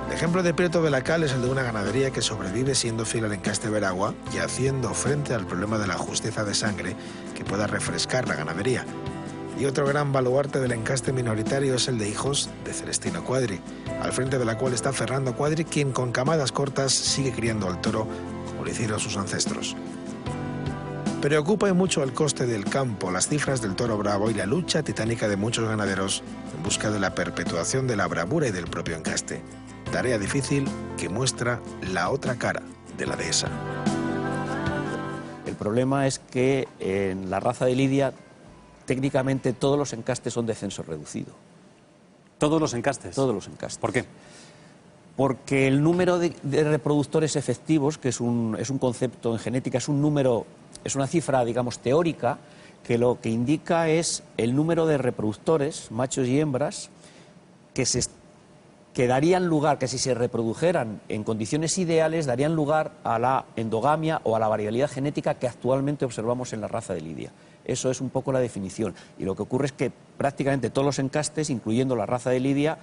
El ejemplo de Prieto Belacal es el de una ganadería que sobrevive siendo fiel al encaste Veragua y haciendo frente al problema de la justeza de sangre que pueda refrescar la ganadería. Y otro gran baluarte del encaste minoritario es el de Hijos de Celestino Cuadri, al frente de la cual está Fernando Cuadri, quien con camadas cortas sigue criando al toro como lo hicieron sus ancestros. Preocupa mucho el coste del campo, las cifras del toro bravo y la lucha titánica de muchos ganaderos en busca de la perpetuación de la bravura y del propio encaste. Tarea difícil que muestra la otra cara de la dehesa. El problema es que en la raza de Lidia técnicamente todos los encastes son de censo reducido. ¿Todos los encastes? Todos los encastes. ¿Por qué? Porque el número de reproductores efectivos, que es un concepto en genética, es un número, es una cifra, digamos, teórica, que lo que indica es el número de reproductores, machos y hembras, que darían lugar, que si se reprodujeran en condiciones ideales, darían lugar a la endogamia o a la variabilidad genética que actualmente observamos en la raza de Lidia. Eso es un poco la definición. Y lo que ocurre es que prácticamente todos los encastes, incluyendo la raza de Lidia,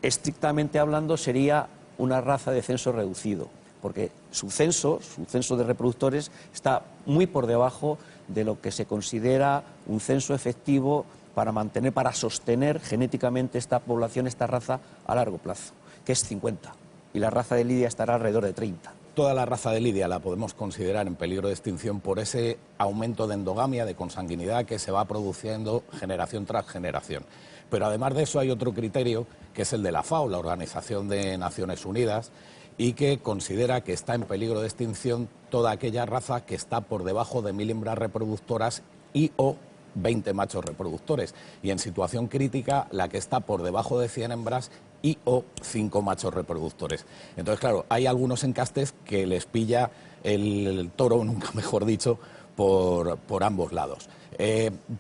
estrictamente hablando, sería una raza de censo reducido, porque su censo de reproductores está muy por debajo de lo que se considera un censo efectivo para sostener genéticamente esta población, esta raza, a largo plazo, que es 50, y la raza de Lidia estará alrededor de 30. Toda la raza de Lidia la podemos considerar en peligro de extinción por ese aumento de endogamia, de consanguinidad que se va produciendo generación tras generación. Pero además de eso hay otro criterio, que es el de la FAO, la Organización de Naciones Unidas, y que considera que está en peligro de extinción toda aquella raza que está por debajo de 1000 hembras reproductoras y o 20 machos reproductores, y en situación crítica la que está por debajo de 100 hembras y o 5 machos reproductores. Entonces, claro, hay algunos encastes que les pilla el toro, nunca mejor dicho, por ambos lados.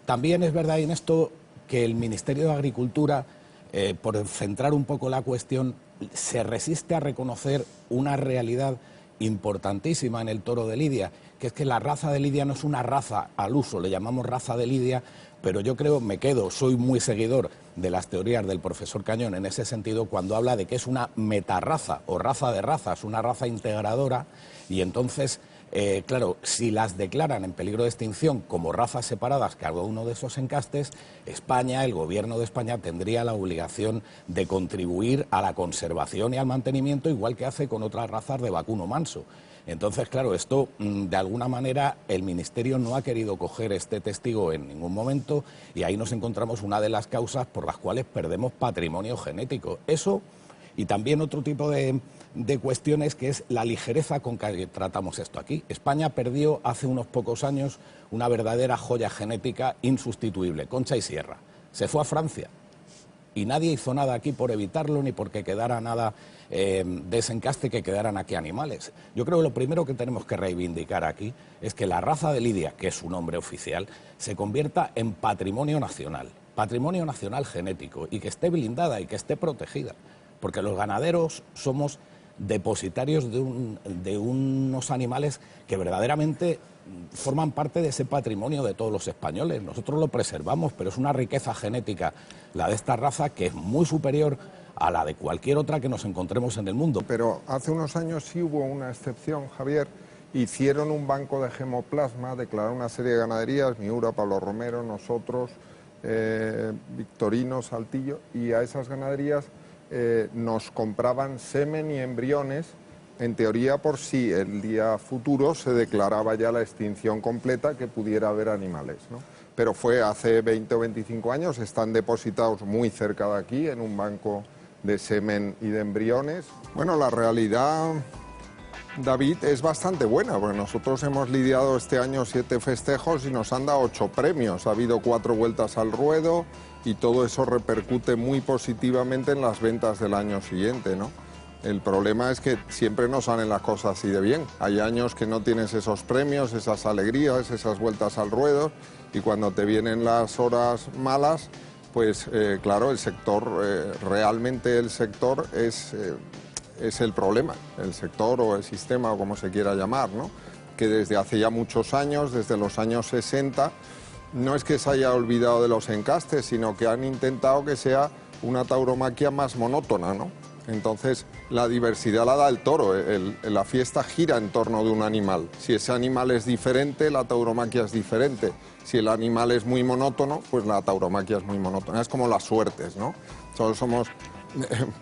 También es verdad en esto que el Ministerio de Agricultura, por centrar un poco la cuestión, se resiste a reconocer una realidad importantísima en el toro de Lidia, que es que la raza de Lidia no es una raza al uso, le llamamos raza de Lidia, pero yo creo, soy muy seguidor de las teorías del profesor Cañón en ese sentido, cuando habla de que es una metarraza o raza de razas, una raza integradora, y entonces, claro, si las declaran en peligro de extinción como razas separadas cada uno de esos encastes, España, el gobierno de España, tendría la obligación de contribuir a la conservación y al mantenimiento, igual que hace con otras razas de vacuno manso. Entonces, claro, esto de alguna manera el Ministerio no ha querido coger este testigo en ningún momento, y ahí nos encontramos una de las causas por las cuales perdemos patrimonio genético. Eso, y también otro tipo de cuestiones, que es la ligereza con que tratamos esto aquí. España perdió hace unos pocos años una verdadera joya genética insustituible, Concha y Sierra. Se fue a Francia y nadie hizo nada aquí por evitarlo, ni porque quedara nada de ese encaste, que quedaran aquí animales. Yo creo que lo primero que tenemos que reivindicar aquí es que la raza de Lidia, que es su nombre oficial, se convierta en patrimonio nacional genético, y que esté blindada y que esté protegida, porque los ganaderos somos depositarios de unos animales que verdaderamente forman parte de ese patrimonio de todos los españoles. Nosotros lo preservamos, pero es una riqueza genética la de esta raza que es muy superior a la de cualquier otra que nos encontremos en el mundo. Pero hace unos años sí hubo una excepción, Javier. Hicieron un banco de gemoplasma, declararon una serie de ganaderías, Miura, Pablo Romero, nosotros, Victorino, Saltillo, y a esas ganaderías nos compraban semen y embriones, en teoría por si el día futuro se declaraba ya la extinción completa, que pudiera haber animales, ¿no? Pero fue hace 20 o 25 años, están depositados muy cerca de aquí, en un banco de semen y de embriones. Bueno, la realidad, David, es bastante buena, porque nosotros hemos lidiado este año 7 festejos y nos han dado 8 premios. Ha habido 4 vueltas al ruedo y todo eso repercute muy positivamente en las ventas del año siguiente, ¿no? El problema es que siempre no salen las cosas así de bien. Hay años que no tienes esos premios, esas alegrías, esas vueltas al ruedo, y cuando te vienen las horas malas, pues claro, el sector, realmente el sector es el problema, el sector o el sistema o como se quiera llamar, ¿no? Que desde hace ya muchos años, desde los años 60, no es que se haya olvidado de los encastes, sino que han intentado que sea una tauromaquia más monótona, ¿no? Entonces, la diversidad la da el toro. La fiesta gira en torno de un animal. Si ese animal es diferente, la tauromaquia es diferente. Si el animal es muy monótono, pues la tauromaquia es muy monótona. Es como las suertes, ¿no? Todos somos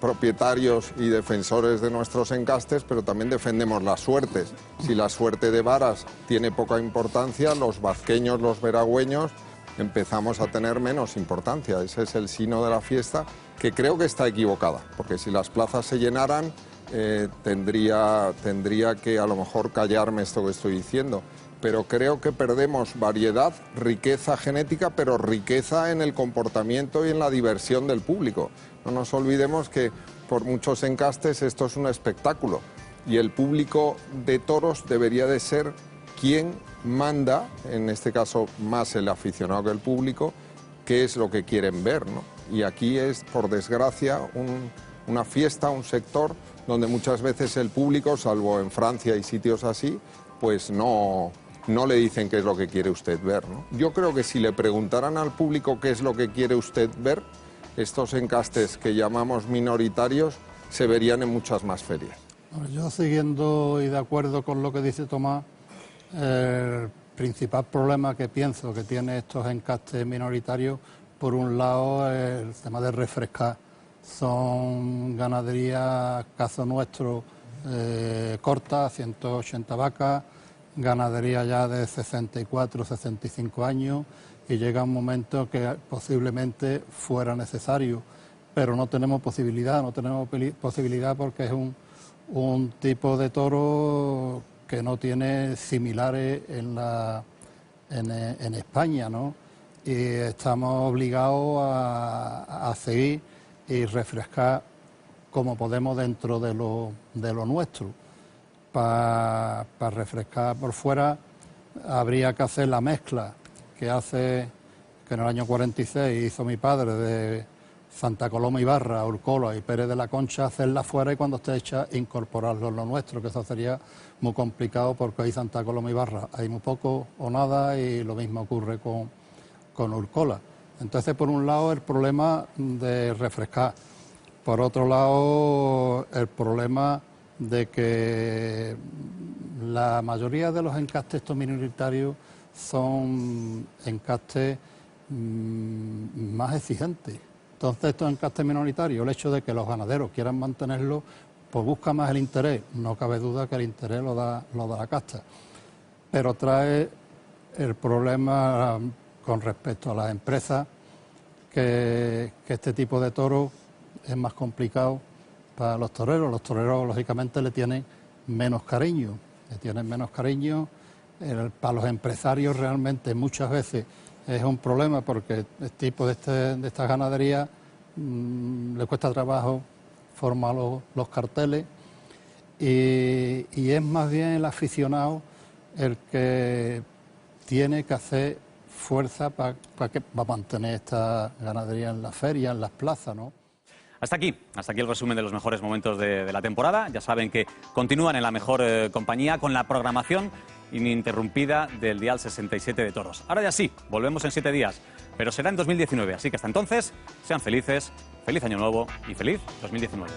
propietarios y defensores de nuestros encastes, pero también defendemos las suertes. Si la suerte de varas tiene poca importancia, los vazqueños, los veragüeños, empezamos a tener menos importancia. Ese es el sino de la fiesta, que creo que está equivocada, porque si las plazas se llenaran, tendría que a lo mejor callarme esto que estoy diciendo. Pero creo que perdemos variedad, riqueza genética, pero riqueza en el comportamiento y en la diversión del público. No nos olvidemos que por muchos encastes esto es un espectáculo y el público de toros debería de ser quien manda, en este caso más el aficionado que el público, qué es lo que quieren ver, ¿no? Y aquí es, por desgracia, una fiesta, un sector donde muchas veces el público, salvo en Francia y sitios así, pues no le dicen qué es lo que quiere usted ver, ¿no? Yo creo que si le preguntaran al público qué es lo que quiere usted ver, estos encastes que llamamos minoritarios se verían en muchas más ferias. Yo, siguiendo y de acuerdo con lo que dice Tomás, el principal problema que pienso que tiene estos encastes minoritarios, por un lado, el tema de refrescar. Son ganaderías, caso nuestro, cortas, 180 vacas, ganadería ya de 64, 65 años, y llega un momento que posiblemente fuera necesario, pero no tenemos posibilidad porque es un tipo de toro que no tiene similares en España, ¿no? Y estamos obligados a seguir y refrescar como podemos dentro de lo nuestro. Para refrescar por fuera habría que hacer la mezcla que en el año 46 hizo mi padre de Santa Coloma y Barra, Urcola y Pérez de la Concha, hacerla fuera y cuando esté hecha incorporarlo en lo nuestro, que eso sería muy complicado porque ahí Santa Coloma y Barra hay muy poco o nada y lo mismo ocurre con Urcola. Entonces, por un lado, el problema de refrescar. Por otro lado, el problema de que la mayoría de los encastes estos minoritarios son encastes más exigentes. Entonces, estos encastes minoritarios, el hecho de que los ganaderos quieran mantenerlos, pues busca más el interés. No cabe duda que el interés lo da la casta. Pero trae el problema con respecto a las empresas, que este tipo de toros es más complicado para los toreros. Los toreros, lógicamente, le tienen menos cariño. Para los empresarios realmente muchas veces es un problema porque el tipo de estas ganaderías le cuesta trabajo formar los carteles y es más bien el aficionado el que tiene que hacer fuerza para mantener esta ganadería en la feria, en las plazas, ¿no? Hasta aquí el resumen de los mejores momentos de la temporada. Ya saben que continúan en la mejor compañía con la programación ininterrumpida del Dial 67 de Toros. Ahora ya sí, volvemos en 7 días, pero será en 2019, así que hasta entonces, sean felices, feliz año nuevo y feliz 2019.